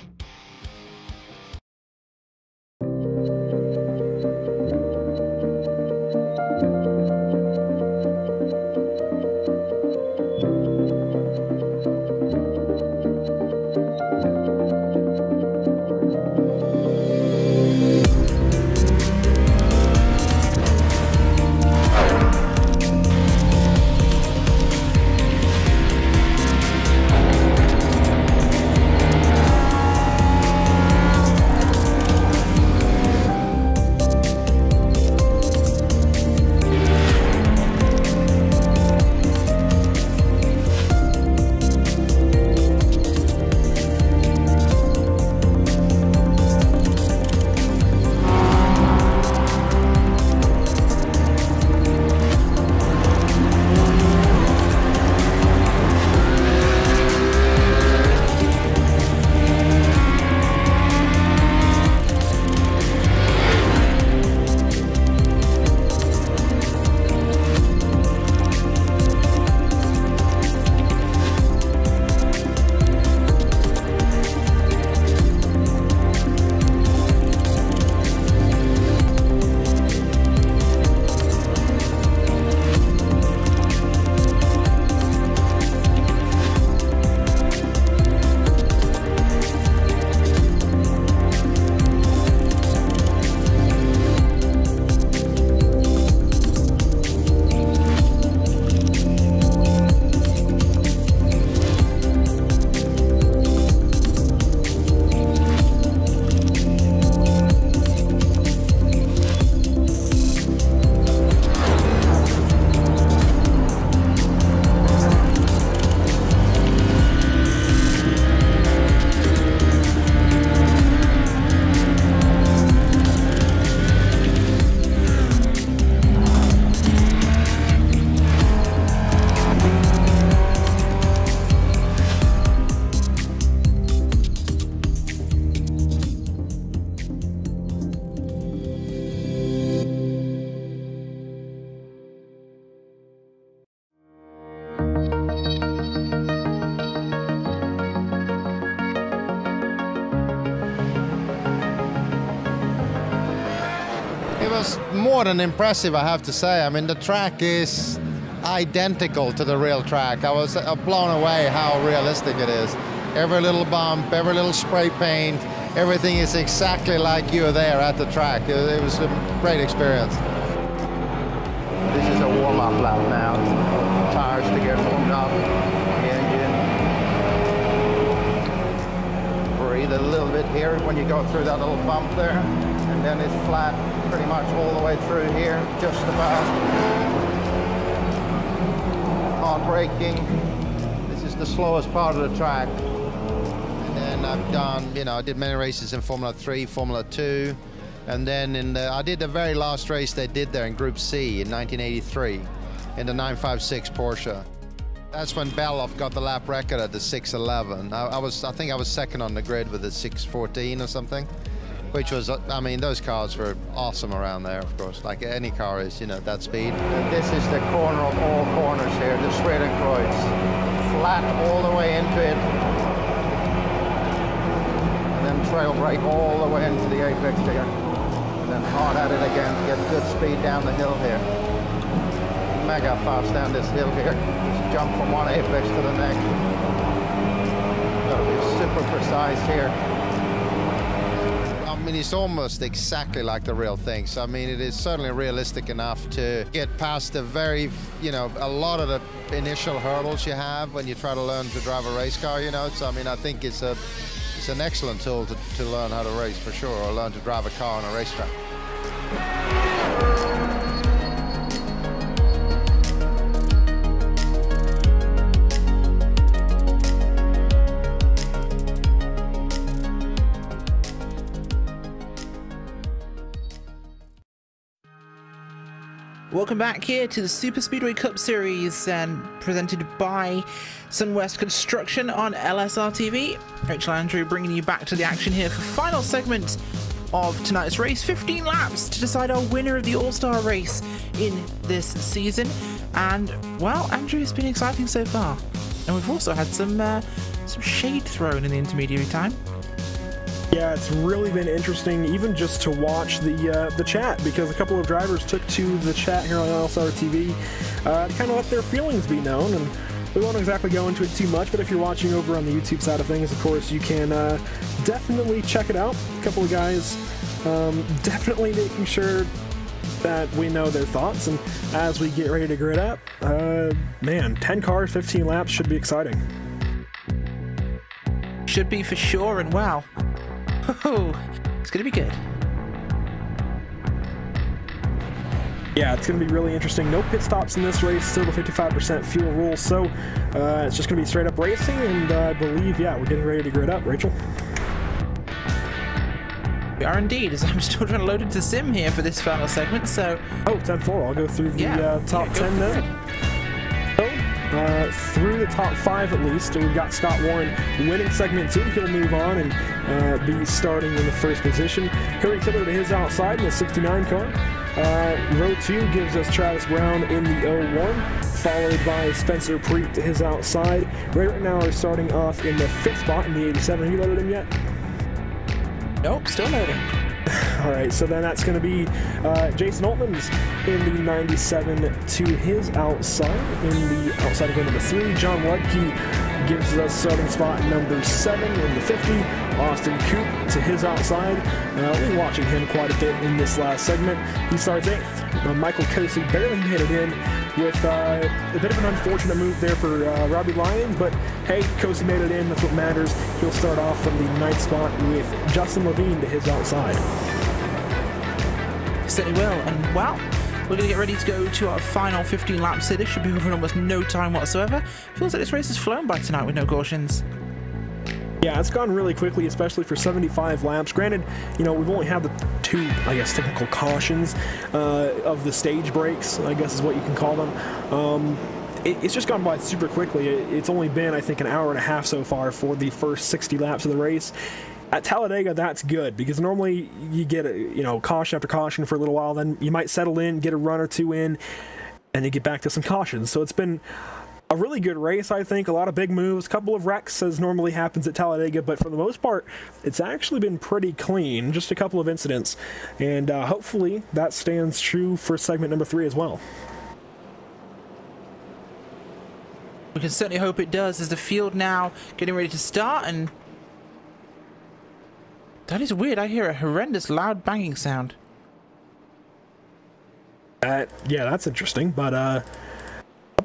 was more than impressive, I have to say. I mean, the track is identical to the real track. I was blown away how realistic it is. Every little bump, every little spray paint, everything is exactly like you were there at the track. It was a great experience. This is a warm-up lap now. Tires to get warmed up. The engine. Breathe a little bit here when you go through that little bump there. And then it's flat pretty much all the way through here, just about. Hard braking. This is the slowest part of the track. And then I've done, you know, I did many races in Formula 3, Formula 2. And then I did the very last race they did there in Group C in 1983 in the 956 Porsche. That's when Beloff got the lap record at the 6:11. I think I was second on the grid with the 6:14 or something, which was, I mean, those cars were awesome around there, of course, like any car is, you know, that speed. And this is the corner of all corners here, the Schwerenkreuz. Flat all the way into it. And then trail brake all the way into the apex here. And then hard at it again to get good speed down the hill here. Mega fast down this hill here. Just jump from one apex to the next. Gotta be super precise here. I mean, it's almost exactly like the real thing. So, I mean, it is certainly realistic enough to get past the very, you know, a lot of the initial hurdles you have when you try to learn to drive a race car, you know. So, I mean, I think it's an excellent tool to learn how to race for sure, or learn to drive a car on a racetrack. Welcome back here to the Superspeedway Cup Series and presented by Sunwest Construction on LSRTV. Rachel Andrew bringing you back to the action here for final segment of tonight's race. 15 laps to decide our winner of the All-Star race in this season. And, well, Andrew, it's been exciting so far. And we've also had some shade thrown in the intermediary time. Yeah, it's really been interesting, even just to watch the chat, because a couple of drivers took to the chat here on LSRTV to kind of let their feelings be known, and we won't exactly go into it too much, but if you're watching over on the YouTube side of things, of course, you can definitely check it out. A couple of guys definitely making sure that we know their thoughts, and as we get ready to grid up, man, 10 cars, 15 laps should be exciting. Should be for sure, and wow. Oh, it's going to be good. Yeah, it's going to be really interesting. No pit stops in this race, still the 55% fuel rule, so it's just going to be straight up racing, and I believe, yeah, we're getting ready to grid up. Rachel? We are indeed, as I'm still trying to load into the sim here for this final segment, so... Oh, 10-4, I'll go through the top 10 then. Through the top 5 at least. We've got Scott Warren winning segment 2. He'll move on and be starting in the first position. Harry Tiller to his outside in the 69 car. Row 2 gives us Travis Brown in the 01, followed by Spencer Preet to his outside. Right now we're starting off in the 5th spot in the 87. Have you loaded him yet? Nope, still loading. Alright, so then that's going to be Jason Altman's in the 97 to his outside. In the outside of number 3, John Ludke gives us starting spot number 7 in the 50. Austin Coop to his outside. We've been watching him quite a bit in this last segment. He starts 8th. Michael Kosey barely made it in with a bit of an unfortunate move there for Robbie Lyons, but hey, Kosey made it in. That's what matters. He'll start off from the 9th spot with Justin Levine to his outside. Certainly will, and well, we're going to get ready to go to our final 15 laps here. This should be over in almost no time whatsoever. Feels like this race has flown by tonight with no cautions. Yeah, it's gone really quickly, especially for 75 laps. Granted, you know, we've only had the 2, I guess, technical cautions of the stage breaks, I guess is what you can call them. It's just gone by super quickly. It's only been, I think, an hour and a half so far for the first 60 laps of the race. At Talladega, that's good, because normally you get caution after caution for a little while, then you might settle in, get a run or two in, and you get back to some cautions. So it's been a really good race, I think. A lot of big moves, a couple of wrecks as normally happens at Talladega, but for the most part, it's actually been pretty clean. Just a couple of incidents, and hopefully that stands true for segment number 3 as well. We can certainly hope it does, as the field now getting ready to start, and that is weird. I hear a horrendous loud banging sound. Yeah, that's interesting, but up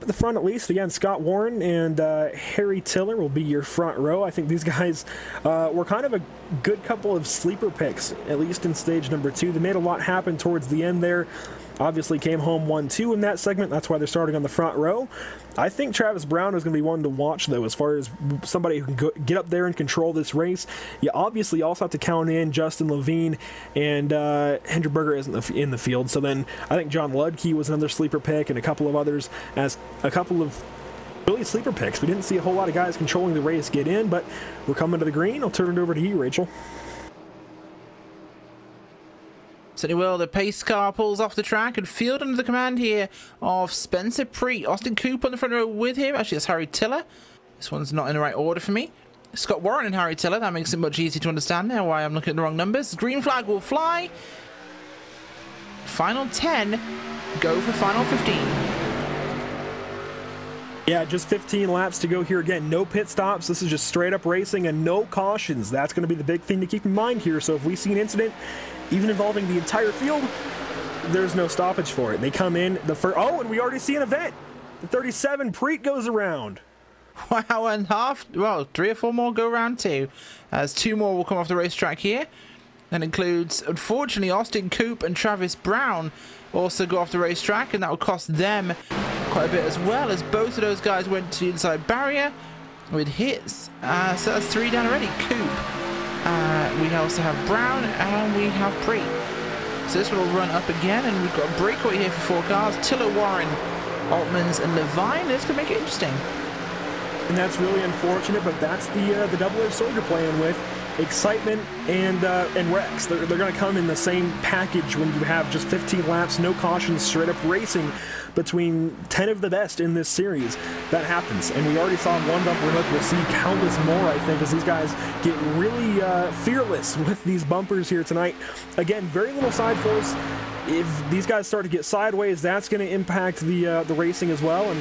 at the front at least, again, Scott Warren and Harry Tiller will be your front row. I think these guys were kind of a good couple of sleeper picks, at least in stage number 2. They made a lot happen towards the end there. Obviously came home 1-2 in that segment. That's why they're starting on the front row. I think Travis Brown is going to be one to watch, though, as far as somebody who can get up there and control this race. You obviously also have to count in Justin Levine, and Hinderberger isn't in the field. So then I think John Ludke was another sleeper pick, and a couple of others as a couple of really sleeper picks. We didn't see a whole lot of guys controlling the race get in, but we're coming to the green. I'll turn it over to you, Rachel. Certainly will. The pace car pulls off the track and field under the command here of Spencer Preet. Austin Coop on the front row with him. Actually, that's Harry Tiller. This one's not in the right order for me. Scott Warren and Harry Tiller. That makes it much easier to understand now why I'm looking at the wrong numbers. Green flag will fly. Final 10. Go for final 15. Yeah, just 15 laps to go here. Again, no pit stops. This is just straight up racing and no cautions. That's going to be the big thing to keep in mind here. So if we see an incident, even involving the entire field, there's no stoppage for it. They come in the first. Oh, and we already see an event. The 37 Preet goes around. Wow, and well, 3 or 4 more go round 2, as 2 more will come off the racetrack here. That includes, unfortunately, Austin Coop and Travis Brown also go off the racetrack, and that will cost them quite a bit, as well, as both of those guys went to the inside barrier with hits. So that's 3 down already. Coop. We also have Brown, and we have Preet. So this one will run up again, and we've got a breakaway here for 4 cars. Tiller, Warren, Altmans, and Levine. This could make it interesting. And that's really unfortunate, but that's the double-edged sword you're playing with. Excitement and wrecks. They're going to come in the same package when you have just 15 laps, no cautions, straight up racing between 10 of the best in this series. That happens, and we already saw one bumper hook. We'll see countless more, I think, as these guys get really fearless with these bumpers here tonight. Again, very little side force. If these guys start to get sideways, that's going to impact the racing as well, and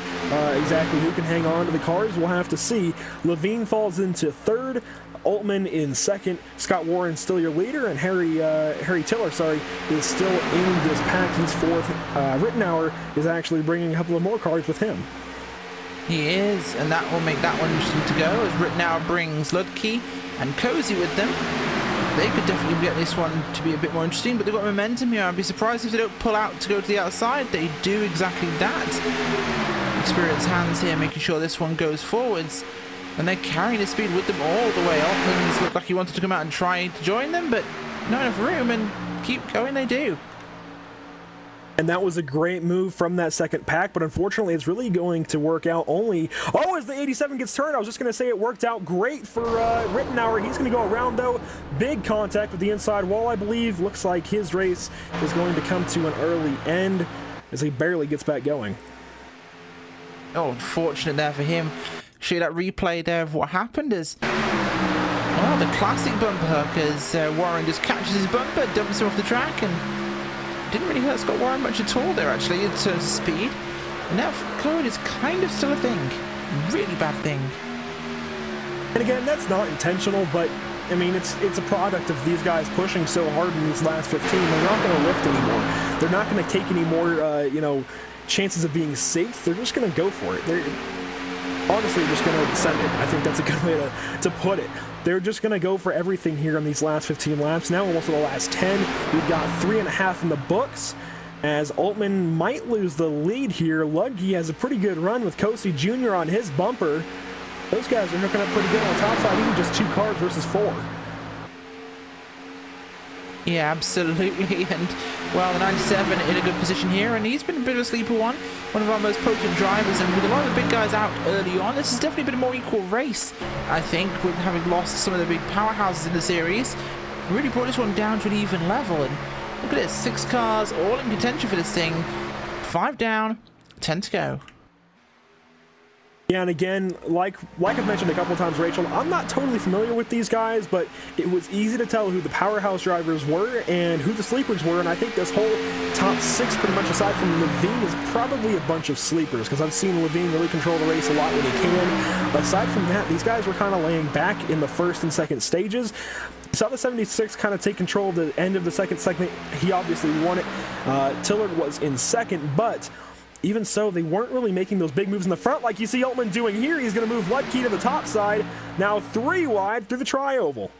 exactly who can hang on to the cars, we'll have to see. Levine falls into 3rd, Altman in 2nd, Scott Warren still your leader, and Harry Tiller, sorry, is still in this pack. He's 4th. Rittenauer is actually bringing a couple of more cars with him. He is, and that will make that one interesting to go, as Rittenauer brings Ludke and Cozy with them. They could definitely get this one to be a bit more interesting, but they've got momentum here. I'd be surprised if they don't pull out to go to the outside. They do exactly that. Experienced hands here, making sure this one goes forwards. And they're carrying the speed with them all the way. Altman's looked like he wanted to come out and try to join them, but not enough room, and keep going they do. And that was a great move from that second pack, but unfortunately it's really going to work out only... Oh, as the 87 gets turned, I was just going to say it worked out great for Rittenauer. He's going to go around, though. Big contact with the inside wall, I believe. Looks like his race is going to come to an early end as he barely gets back going. Oh, unfortunate there for him. Show that replay there of what happened is... Well, the classic bumper hook as Warren just catches his bumper, dumps him off the track, and... Didn't really hurt Scott Warren much at all there, actually, in terms of speed. And now code is kind of still a thing. Really bad thing. And again, that's not intentional, but, I mean, it's a product of these guys pushing so hard in these last 15. They're not going to lift anymore. They're not going to take any more, you know, chances of being safe. They're just going to go for it. They're honestly just going to send it. I think that's a good way to put it. They're just going to go for everything here in these last 15 laps. Now almost in the last 10. We've got 3.5 in the books, as Altman might lose the lead here. Ludke has a pretty good run with Cosi Jr. on his bumper. Those guys are hooking up pretty good on the top side, even just 2 cars versus 4. Yeah, absolutely. And, well, the 97 in a good position here, and he's been a bit of a sleeper one of our most potent drivers, and with a lot of the big guys out early on, this has definitely been a more equal race, I think, with having lost some of the big powerhouses in the series. Really brought this one down to an even level, and look at this, 6 cars all in contention for this thing. 5 down, 10 to go. Yeah, and again, like I've mentioned a couple of times, Rachel, I'm not totally familiar with these guys, but it was easy to tell who the powerhouse drivers were and who the sleepers were, and I think this whole top 6, pretty much aside from Levine, is probably a bunch of sleepers, because I've seen Levine really control the race a lot when he can. But aside from that, these guys were kind of laying back in the first and second stages. Saw the 76 kind of take control of the end of the second segment. He obviously won it. Tillard was in second, but even so, they weren't really making those big moves in the front like you see Altman doing here. He's going to move Ludke to the top side, now 3 wide through the tri-oval.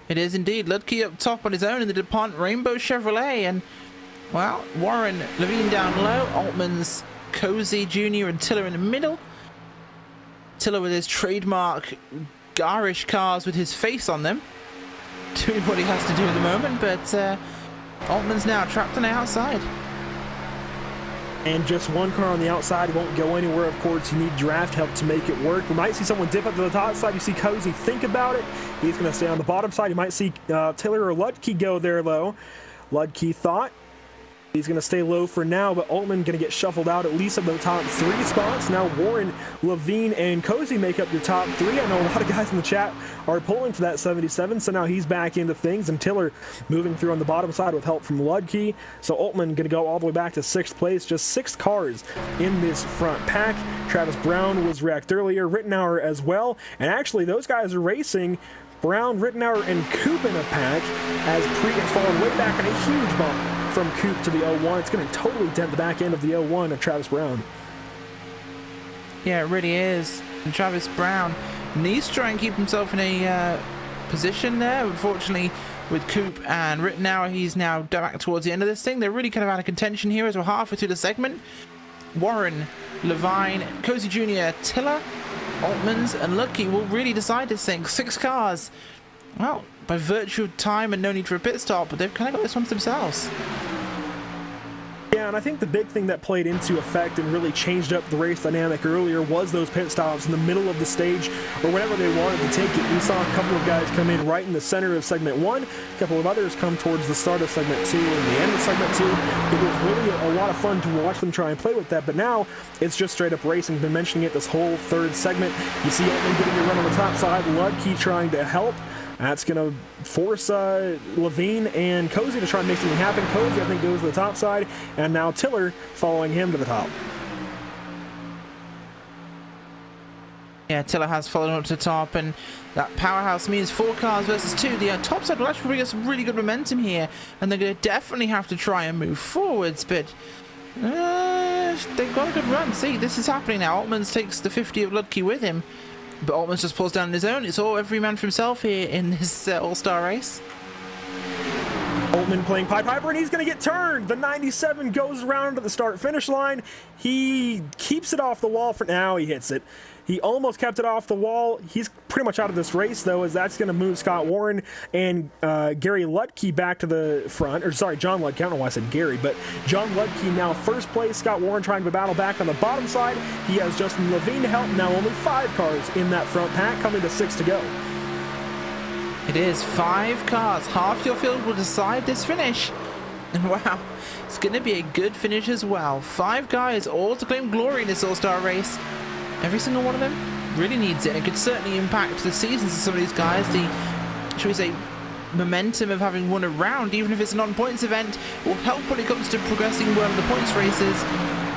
It is indeed. Ludke up top on his own in the DuPont Rainbow Chevrolet, and, well, Warren, Levine down low, Altman's Cozy Jr. and Tiller in the middle. Tiller with his trademark garish cars with his face on them, doing what he has to do at the moment, but Altman's now trapped on the outside. And just one car on the outside won't go anywhere. Of course, you need draft help to make it work. We might see someone dip up to the top side. You see Cozy think about it. He's going to stay on the bottom side. You might see Taylor or Ludke go there low. Ludke thought he's going to stay low for now, but Altman going to get shuffled out at least of the top 3 spots. Now Warren, Levine, and Cozy make up your top 3. I know a lot of guys in the chat are pulling for that 77, so now he's back into things, and Tiller moving through on the bottom side with help from Ludke. So Altman going to go all the way back to 6th place. Just 6 cars in this front pack. Travis Brown was wrecked earlier, Rittenauer as well, and actually those guys are racing Brown, Rittenauer, and Coop in a pack as Preet has fallen way back in a huge bump from Coop to the 01. It's going to totally dent the back end of the 01 of Travis Brown. Yeah, it really is. And Travis Brown needs to try and keep himself in a position there. Unfortunately, with Coop and Rittenauer, he's now back towards the end of this thing. They're really kind of out of contention here as we're halfway through the segment. Warren, Levine, Cozy Jr., Tiller, Altmans, and Ludke will really decide this thing. 6 cars. Well, by virtue of time and no need for a pit stop, but they've kind of got this one to themselves. Yeah, and I think the big thing that played into effect and really changed up the race dynamic earlier was those pit stops in the middle of the stage or whenever they wanted to take it. We saw a couple of guys come in right in the center of segment 1, a couple of others come towards the start of segment 2 and the end of segment 2. It was really a lot of fun to watch them try and play with that, but now it's just straight up racing. Been mentioning it this whole 3rd segment. You see Altman getting a run on the top side, Ludke trying to help. That's going to force Levine and Cozy to try and make something happen. Cozy, I think, goes to the top side, and now Tiller following him to the top. Yeah, Tiller has followed up to the top, and that powerhouse means 4 cars versus 2. The top side will actually bring us some really good momentum here, and they're going to definitely have to try and move forwards, but they've got a good run. See, this is happening now. Altmans takes the 50 of Ludke with him. But Altman's just pulls down on his own. It's all every man for himself here in this all-star race. Altman playing Pied Piper, and he's going to get turned. The 97 goes around to the start-finish line. He keeps it off the wall for now. He hits it. He almost kept it off the wall. He's pretty much out of this race, though, as that's going to move Scott Warren and Gary Ludke back to the front. Or, sorry, John Ludke. I don't know why I said Gary, but John Ludke now 1st place. Scott Warren trying to battle back on the bottom side. He has Justin Levine to help. Now only 5 cars in that front pack, coming to 6 to go. It is 5 cars. Half your field will decide this finish. And wow, it's going to be a good finish as well. 5 guys all to claim glory in this all-star race. Every single one of them really needs it. It could certainly impact the seasons of some of these guys. The, should we say, momentum of having won a round, even if it's a non-points event, will help when it comes to progressing well in the points races.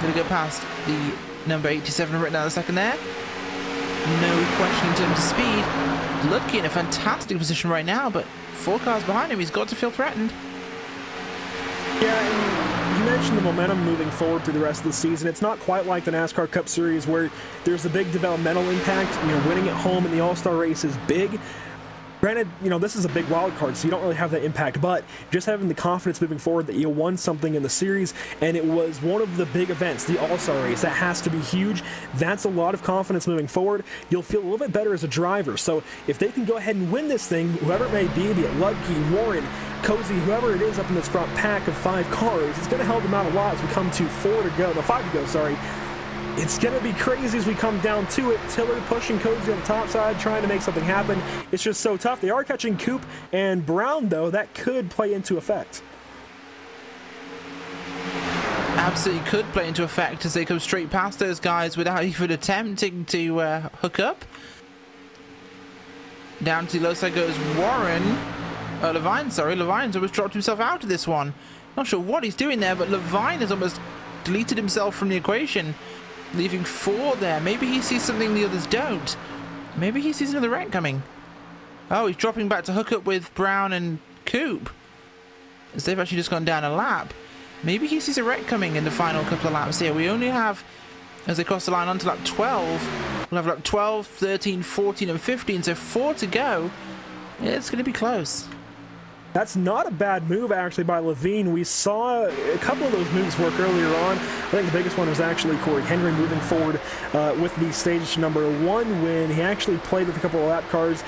Going to go past the number 87 written out the second there. No question in terms of speed. Ludke in a fantastic position right now, but 4 cars behind him, he's got to feel threatened. Yeah, and you mentioned the momentum moving forward through the rest of the season. It's not quite like the NASCAR Cup Series where there's a big developmental impact. You know, winning at home in the All-Star race is big. Granted, you know, this is a big wild card, so you don't really have that impact, but just having the confidence moving forward that you won something in the series, and it was one of the big events, the All-Star race, that has to be huge. That's a lot of confidence moving forward. You'll feel a little bit better as a driver, so if they can go ahead and win this thing, whoever it may be it Ludke, Warren, Cozy, whoever it is up in this front pack of 5 cars, it's going to help them out a lot as we come to 5 to go, sorry. It's going to be crazy as we come down to it. Tiller pushing Cozy on the top side, trying to make something happen. It's just so tough. They are catching Coop and Brown, though. That could play into effect. absolutely could play into effect as they come straight past those guys without even attempting to hook up. Down to the low side goes Warren. Levine, sorry. Levine's almost dropped himself out of this one. Not sure what he's doing there, but Levine has almost deleted himself from the equation, leaving 4 there. Maybe he sees something the others don't. Maybe he sees another wreck coming. Oh, he's dropping back to hook up with Brown and Coop, as they've actually just gone down a lap. Maybe he sees a wreck coming in the final couple of laps here. We only have, as they cross the line onto lap 12, we'll have lap 12, 13, 14 and 15, so 4 to go. It's going to be close. That's not a bad move, actually, by Levine. We saw a couple of those moves work earlier on. I think the biggest one was actually Corey Henry moving forward with the stage number 1 when he actually played with a couple of lap cars.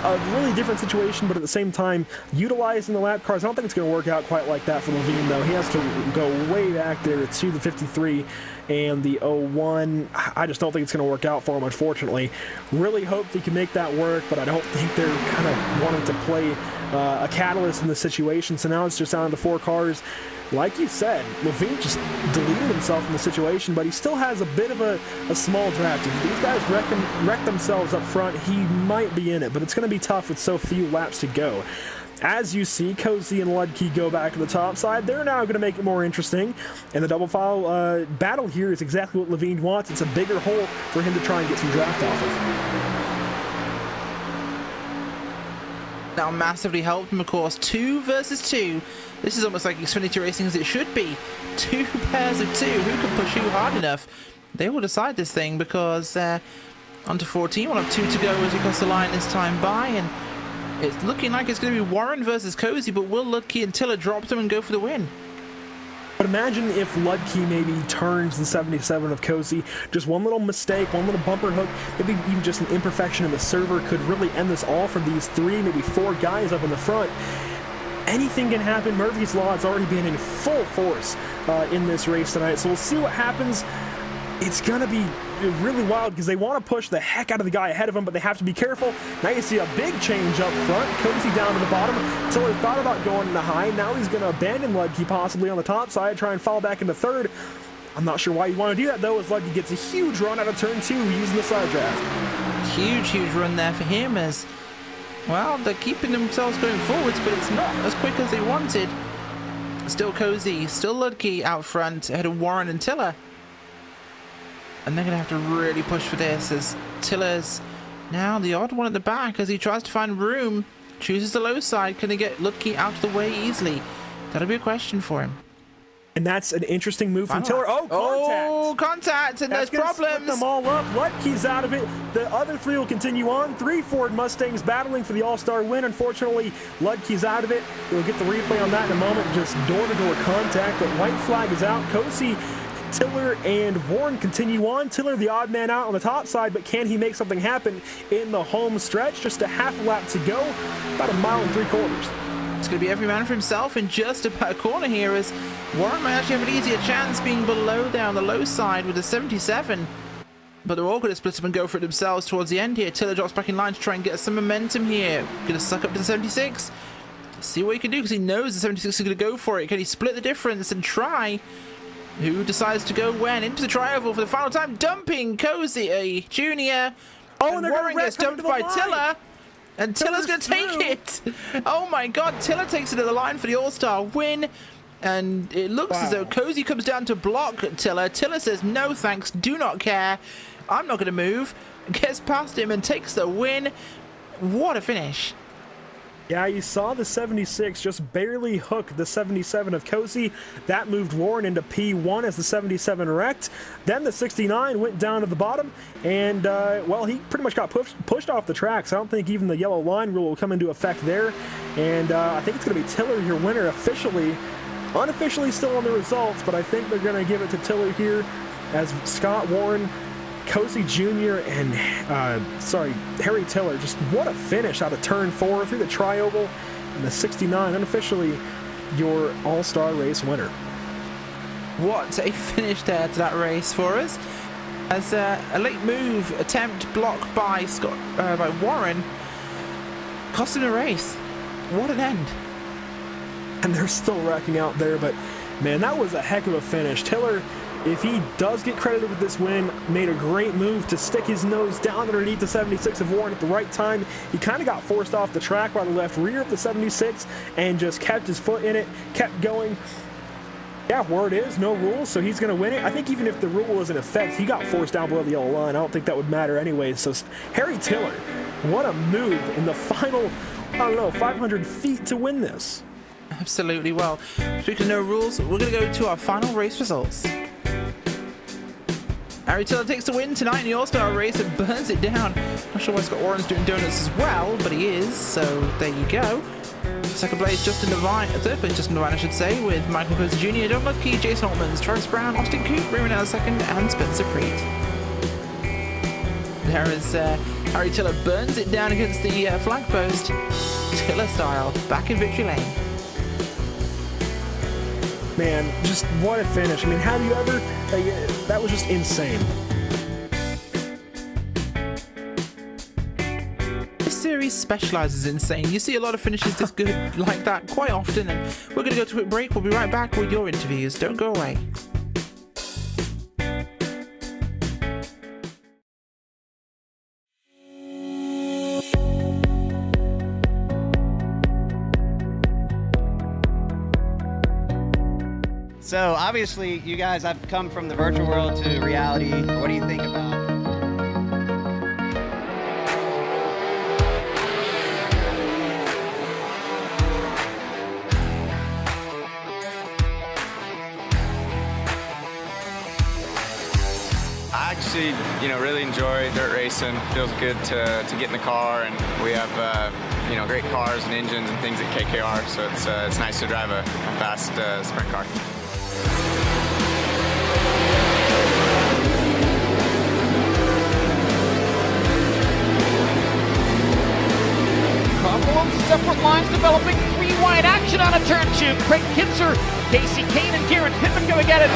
A really different situation, but at the same time, utilizing the lap cars. I don't think it's going to work out quite like that for Levine, though. He has to go way back there to the 53 and the 01. I just don't think it's going to work out for him, unfortunately. Really hoped he can make that work, but I don't think they're kind of wanting to play a catalyst in the situation. So now it's just down to 4 cars. Like you said, Levine just deleted himself in the situation, but he still has a bit of a small draft. If these guys wreck themselves up front, he might be in it, but it's going to be tough with so few laps to go. As you see, Cozy and Ludke go back to the top side. They're now going to make it more interesting. And the double file battle here is exactly what Levine wants. It's a bigger hole for him to try and get some draft off of. Now massively helped him, of course. 2 versus 2. This is almost like Xfinity Racing as it should be. 2 pairs of 2. Who can push who hard enough? They will decide this thing because onto 14. We'll have 2 to go as we cross the line this time by. And it's looking like it's going to be Warren versus Cozy, but will Ludke and Tiller drop them and go for the win? But imagine if Ludke maybe turns the 77 of Cozy. Just one little mistake, one little bumper hook, maybe even just an imperfection in the server could really end this all for these 3, maybe 4 guys up in the front. Anything can happen. Murphy's Law has already been in full force in this race tonight, so we'll see what happens. It's going to be really wild because they want to push the heck out of the guy ahead of them, but they have to be careful. Now you see a big change up front. Cozy down to the bottom. Tiller thought about going into high. Now he's going to abandon Ludke possibly on the top side, try and fall back into 3rd. I'm not sure why you want to do that, though, as Ludke gets a huge run out of turn 2 using the side draft. Huge run there for him as, well, they're keeping themselves going forwards, but it's not as quick as they wanted. Still Cozy, still Ludke out front ahead of Warren and Tiller. And they're going to have to really push for this as Tiller's now the odd one at the back as he tries to find room. Chooses the low side. Can they get Ludke out of the way easily? That'll be a question for him. And that's an interesting move from Tiller. Oh, contact! Oh, contact! And that's there's problems! Split them all up. Ludke's out of it. The other 3 will continue on. 3 Ford Mustangs battling for the All-Star win. Unfortunately, Ludke's out of it. We'll get the replay on that in a moment. Just door-to-door contact, but white flag is out. Cozy, Tiller and Warren continue on. Tiller the odd man out on the top side, but can he make something happen in the home stretch? Just a half lap to go, about 1 mile and 3/4. It's going to be every man for himself in just about a corner here as Warren might actually have an easier chance being below there on the low side with the 77. But they're all going to split up and go for it themselves towards the end here. Tiller drops back in line to try and get some momentum here. Going to suck up to the 76. See what he can do because he knows the 76 is going to go for it. Can he split the difference and try? Who decides to go when? Into the tri-oval for the final time, dumping Cozy, a junior. Oh, and Warren gets dumped by Tiller. And Tiller's going to take it. Oh my god, Tiller takes it to the line for the All-Star win. And it looks as though Cozy comes down to block Tiller. Tiller says, no thanks, do not care. I'm not going to move. Gets past him and takes the win. What a finish. Yeah, you saw the 76 just barely hook the 77 of Cozy. That moved Warren into P1 as the 77 wrecked. Then the 69 went down to the bottom, and, well, he pretty much got pushed off the tracks. I don't think even the yellow line rule will come into effect there. And I think it's going to be Tiller, your winner, officially. Unofficially still on the results, but I think they're going to give it to Tiller here as Scott Warren, Cozy Jr. and, Harry Tiller. Just what a finish out of turn 4 through the tri-oval, and the 69 unofficially your all-star race winner. What a finish there to that race for us, as a late move attempt blocked by by Warren cost him a race. What an end. And they're still wrecking out there, but Man, that was a heck of a finish. Tiller, if he does get credited with this win, made a great move to stick his nose down underneath the 76 of Warren at the right time. He kind of got forced off the track by the left rear of the 76 and just kept his foot in it, kept going. Yeah, word is, no rules, so he's going to win it. I think even if the rule was in effect, he got forced down below the yellow line. I don't think that would matter anyway. So Harry Tiller, what a move in the final, I don't know, 500 feet to win this. Absolutely. Well, speaking of no rules, we're going to go to our final race results. Harry Tiller takes the win tonight in the All-Star race and burns it down. Not sure why Scott Warren's doing donuts as well, but he is, so there you go. Second place, Justin Devine. Third place, Justin Devine, I should say, with Michael Coates Jr., John Lucky, Jason Altmans, Travis Brown, Austin Coop, Raymond Ellis second, and Spencer Preet. There is Harry Tiller burns it down against the flag post, Tiller style, back in victory lane. Man, just what a finish. I mean, have you ever... that was just insane. This series specializes in insane. You see a lot of finishes this good like that quite often, and we're going to go to a quick break. We'll be right back with your interviews. Don't go away. So obviously you guys have come from the virtual world to reality. What do you think about it? I actually, really enjoy dirt racing. Feels good to get in the car, and we have, great cars and engines and things at KKR, so it's nice to drive a fast sprint car. Couple of separate lines developing, three wide action on a turn two. Craig Kitzer, Casey Kane, and Garrett Pittman going at it.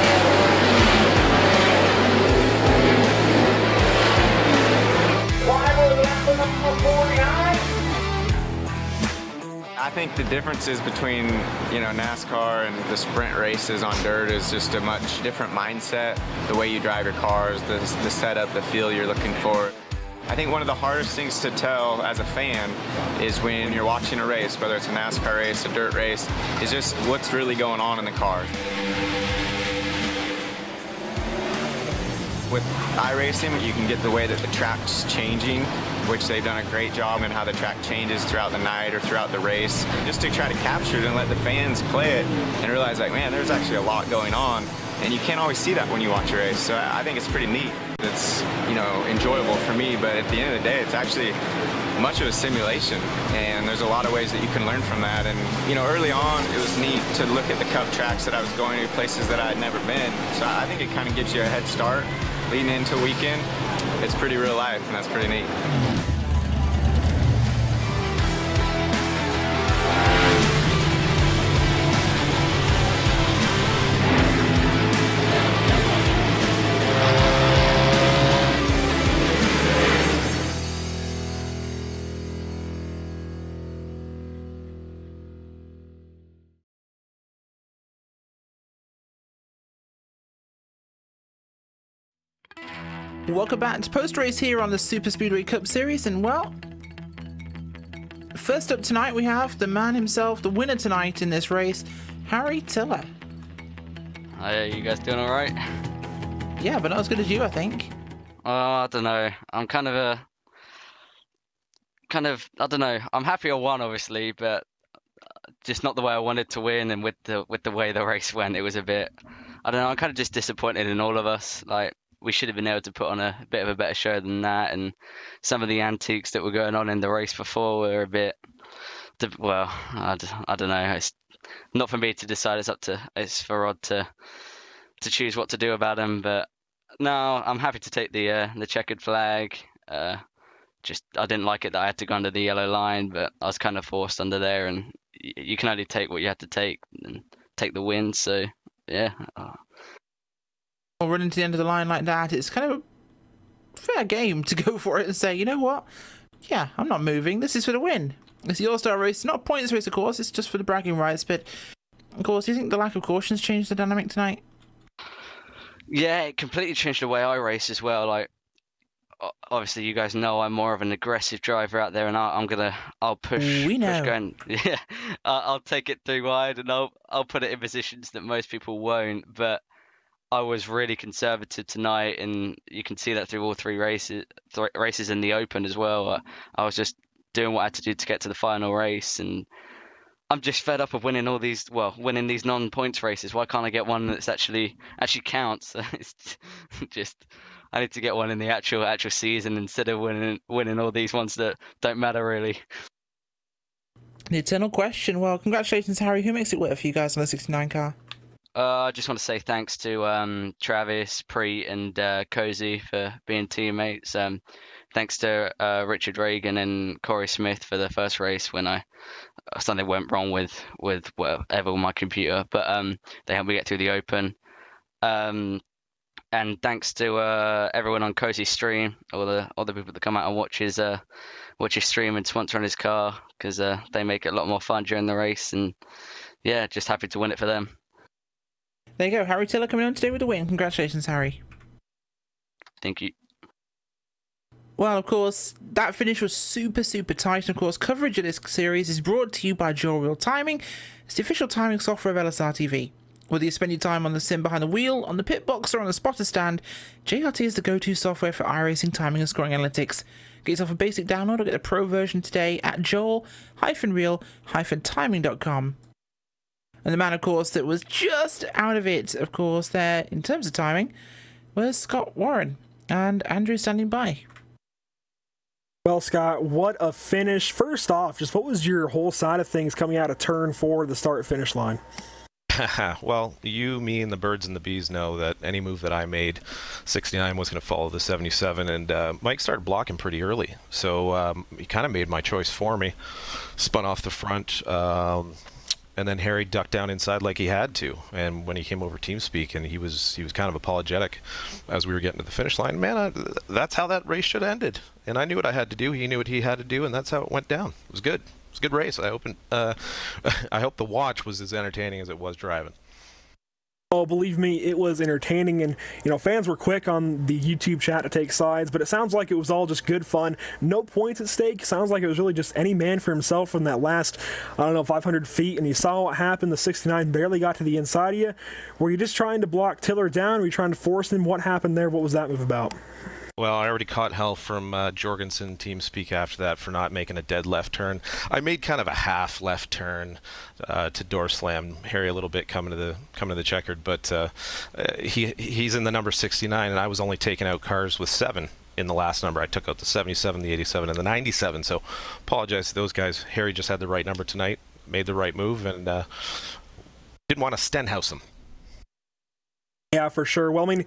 I think the differences between, NASCAR and the sprint races on dirt is just a much different mindset. The way you drive your cars, the setup, the feel you're looking for. I think one of the hardest things to tell as a fan is when you're watching a race, whether it's a NASCAR race, a dirt race, is just what's really going on in the car. With iRacing, you can get the way that the track's changing, which they've done a great job in how the track changes throughout the night or throughout the race, just to try to capture it and let the fans play it and realize, like, man, there's actually a lot going on, and you can't always see that when you watch a race. So I think it's pretty neat. It's, enjoyable for me, but at the end of the day, it's actually much of a simulation, and there's a lot of ways that you can learn from that. And, early on, it was neat to look at the Cup tracks that I was going to, places that I had never been. So I think it kind of gives you a head start leading into a weekend. It's pretty real life, and that's pretty neat. Welcome back to post-race here on the Superspeedway Cup Series, and well, first up tonight we have the man himself, the winner tonight in this race, Harry Tiller. Hi, you guys doing alright? Yeah, but not as good as you, I think. I don't know. I'm I don't know. I'm happy I won, obviously, but just not the way I wanted to win, and with the way the race went, it was a bit, I don't know, I'm kind of just disappointed in all of us. Like, we should have been able to put on a bit of a better show than that, and some of the antiques that were going on in the race before were a bit, well, I don't know. It's not for me to decide. It's for Rod to choose what to do about them. But no, I'm happy to take the checkered flag. Just I didn't like it that I had to go under the yellow line, but I was kind of forced under there, and you can only take what you had to take and take the win. So yeah. Running to the end of the line like that, it's kind of a fair game to go for it and say, you know what? Yeah, I'm not moving. This is for the win. It's the All-Star race. It's not a points race, of course. It's just for the bragging rights. But Of course, do you think the lack of cautions changed the dynamic tonight? Yeah, it completely changed the way I race as well. Like, obviously, you guys know I'm more of an aggressive driver out there, and I'll push. We know. Push going, yeah, I'll take it through wide, and I'll put it in positions that most people won't. But I was really conservative tonight, and you can see that through all three races in the Open as well. I was just doing what I had to do to get to the final race, and I'm just fed up of winning these non-points races. Why can't I get one that's actually counts? It's just, I need to get one in the actual season instead of winning all these ones that don't matter really. The eternal question. Well, congratulations, Harry. Who makes it work for you guys on the 69 car? I just want to say thanks to Travis, Preet, and Cozy for being teammates. Thanks to Richard Reagan and Corey Smith for the first race when something went wrong with whatever my computer, but they helped me get through the Open. And thanks to everyone on Cozy's stream, all the people that come out and watch his stream and sponsor on his car, because they make it a lot more fun during the race. And yeah, just happy to win it for them. There you go, Harry Tiller coming on today with the win. Congratulations, Harry. Thank you. Well, of course, that finish was super, super tight. And of course, coverage of this series is brought to you by Dual Wheel Timing. It's the official timing software of LSRTV. Whether you spend your time on the sim behind the wheel, on the pit box, or on the spotter stand, JRT is the go-to software for iRacing timing and scoring analytics. Get yourself a basic download or get a pro version today at joel-real-timing.com. And the man, of course, that was just out of it, of course, there, in terms of timing, was Scott Warren. And Andrew standing by. Well, Scott, what a finish. First off, just what was your whole side of things coming out of turn 4 the start-finish line? Well, you, me, and the birds and the bees know that any move that I made, 69 was going to follow the 77, and Mike started blocking pretty early. So he kind of made my choice for me, spun off the front, and then Harry ducked down inside like he had to. And when he came over TeamSpeak, and he was kind of apologetic as we were getting to the finish line, man, that's how that race should have ended. And I knew what I had to do. He knew what he had to do, and that's how it went down. It was good. It was a good race. I hope the watch was as entertaining as it was driving. Oh, believe me, it was entertaining, and fans were quick on the YouTube chat to take sides, but it sounds like it was all just good fun. No points at stake. Sounds like it was really just any man for himself from that last, 500 feet, and you saw what happened. The 69 barely got to the inside of you. Were you just trying to block Tiller down? Were you trying to force him? What happened there? What was that move about? Well, I already caught hell from Jorgensen TeamSpeak after that for not making a dead left turn. I made kind of a half left turn to door slam Harry a little bit coming to the checkered, but he's in the number 69, and I was only taking out cars with 7 in the last number. I took out the 77, the 87, and the 97. So apologize to those guys. Harry just had the right number tonight, made the right move, and didn't want to Stenhouse him. Yeah, for sure. Well, I mean,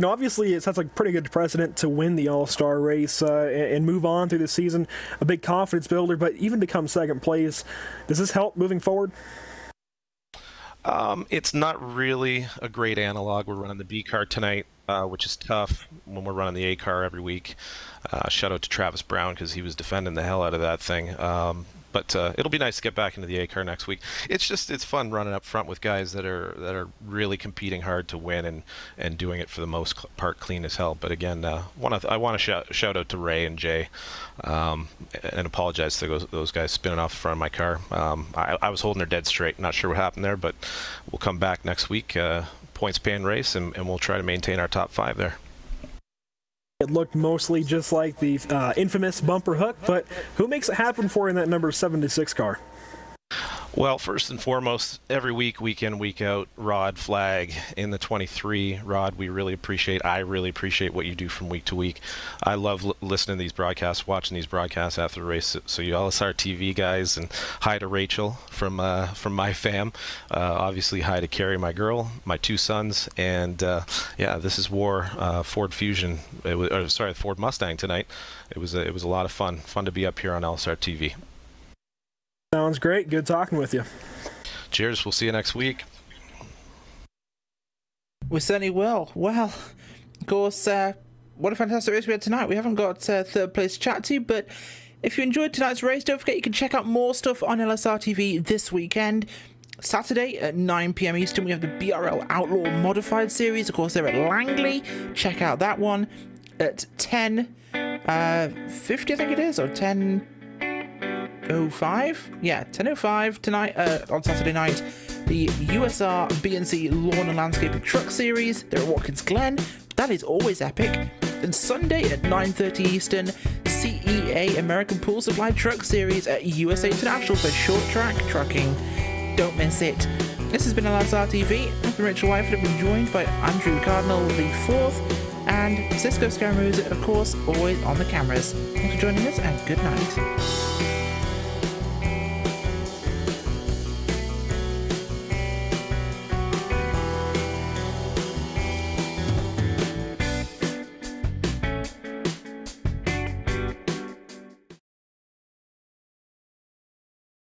obviously it sounds like a pretty good precedent to win the All-Star race and move on through the season. A big confidence builder, but even to come second place, does this help moving forward? It's not really a great analog. We're running the B car tonight, which is tough when we're running the A car every week. Shout out to Travis Brown because he was defending the hell out of that thing. But it'll be nice to get back into the A car next week. It's fun running up front with guys that are really competing hard to win and doing it for the most part clean as hell. But again, I want to shout out to Ray and Jay and apologize to those guys spinning off the front of my car. I was holding her dead straight. Not sure what happened there, but we'll come back next week, points paying race, and we'll try to maintain our top 5 there. It looked mostly just like the infamous bumper hook, but who makes it happen for you in that number 76 car? Well, first and foremost, every week, week in, week out, Rod Flag in the 23. Rod, I really appreciate what you do from week to week. I love listening to these broadcasts, watching these broadcasts after the race. So you LSRTV guys, and hi to Rachel from my fam. Obviously, hi to Carrie, my girl, my 2 sons, and yeah, this is War Ford Fusion. Ford Mustang tonight. It was a lot of fun to be up here on LSRTV. Sounds great. Good talking with you. Cheers. We'll see you next week. We certainly will. Well, of course, what a fantastic race we had tonight. We haven't got third place to chat to, but if you enjoyed tonight's race, don't forget you can check out more stuff on LSRTV this weekend. Saturday at 9 p.m. Eastern, we have the BRL Outlaw Modified Series. Of course, they're at Langley. Check out that one at 10:50, I think it is, or 10:05. Yeah, 10:05 tonight on Saturday night. The USR BNC Lawn and Landscaping Truck Series. They're at Watkins Glen. That is always epic. And Sunday at 9:30 Eastern, CEA American Pool Supply Truck Series at USA International for short track trucking. Don't miss it. This has been LSRTV. I've been Rachel Whiteford. I've been joined by Andrew Cardinal IV and Cisco Scaramuza, of course, always on the cameras. Thanks for joining us, and good night.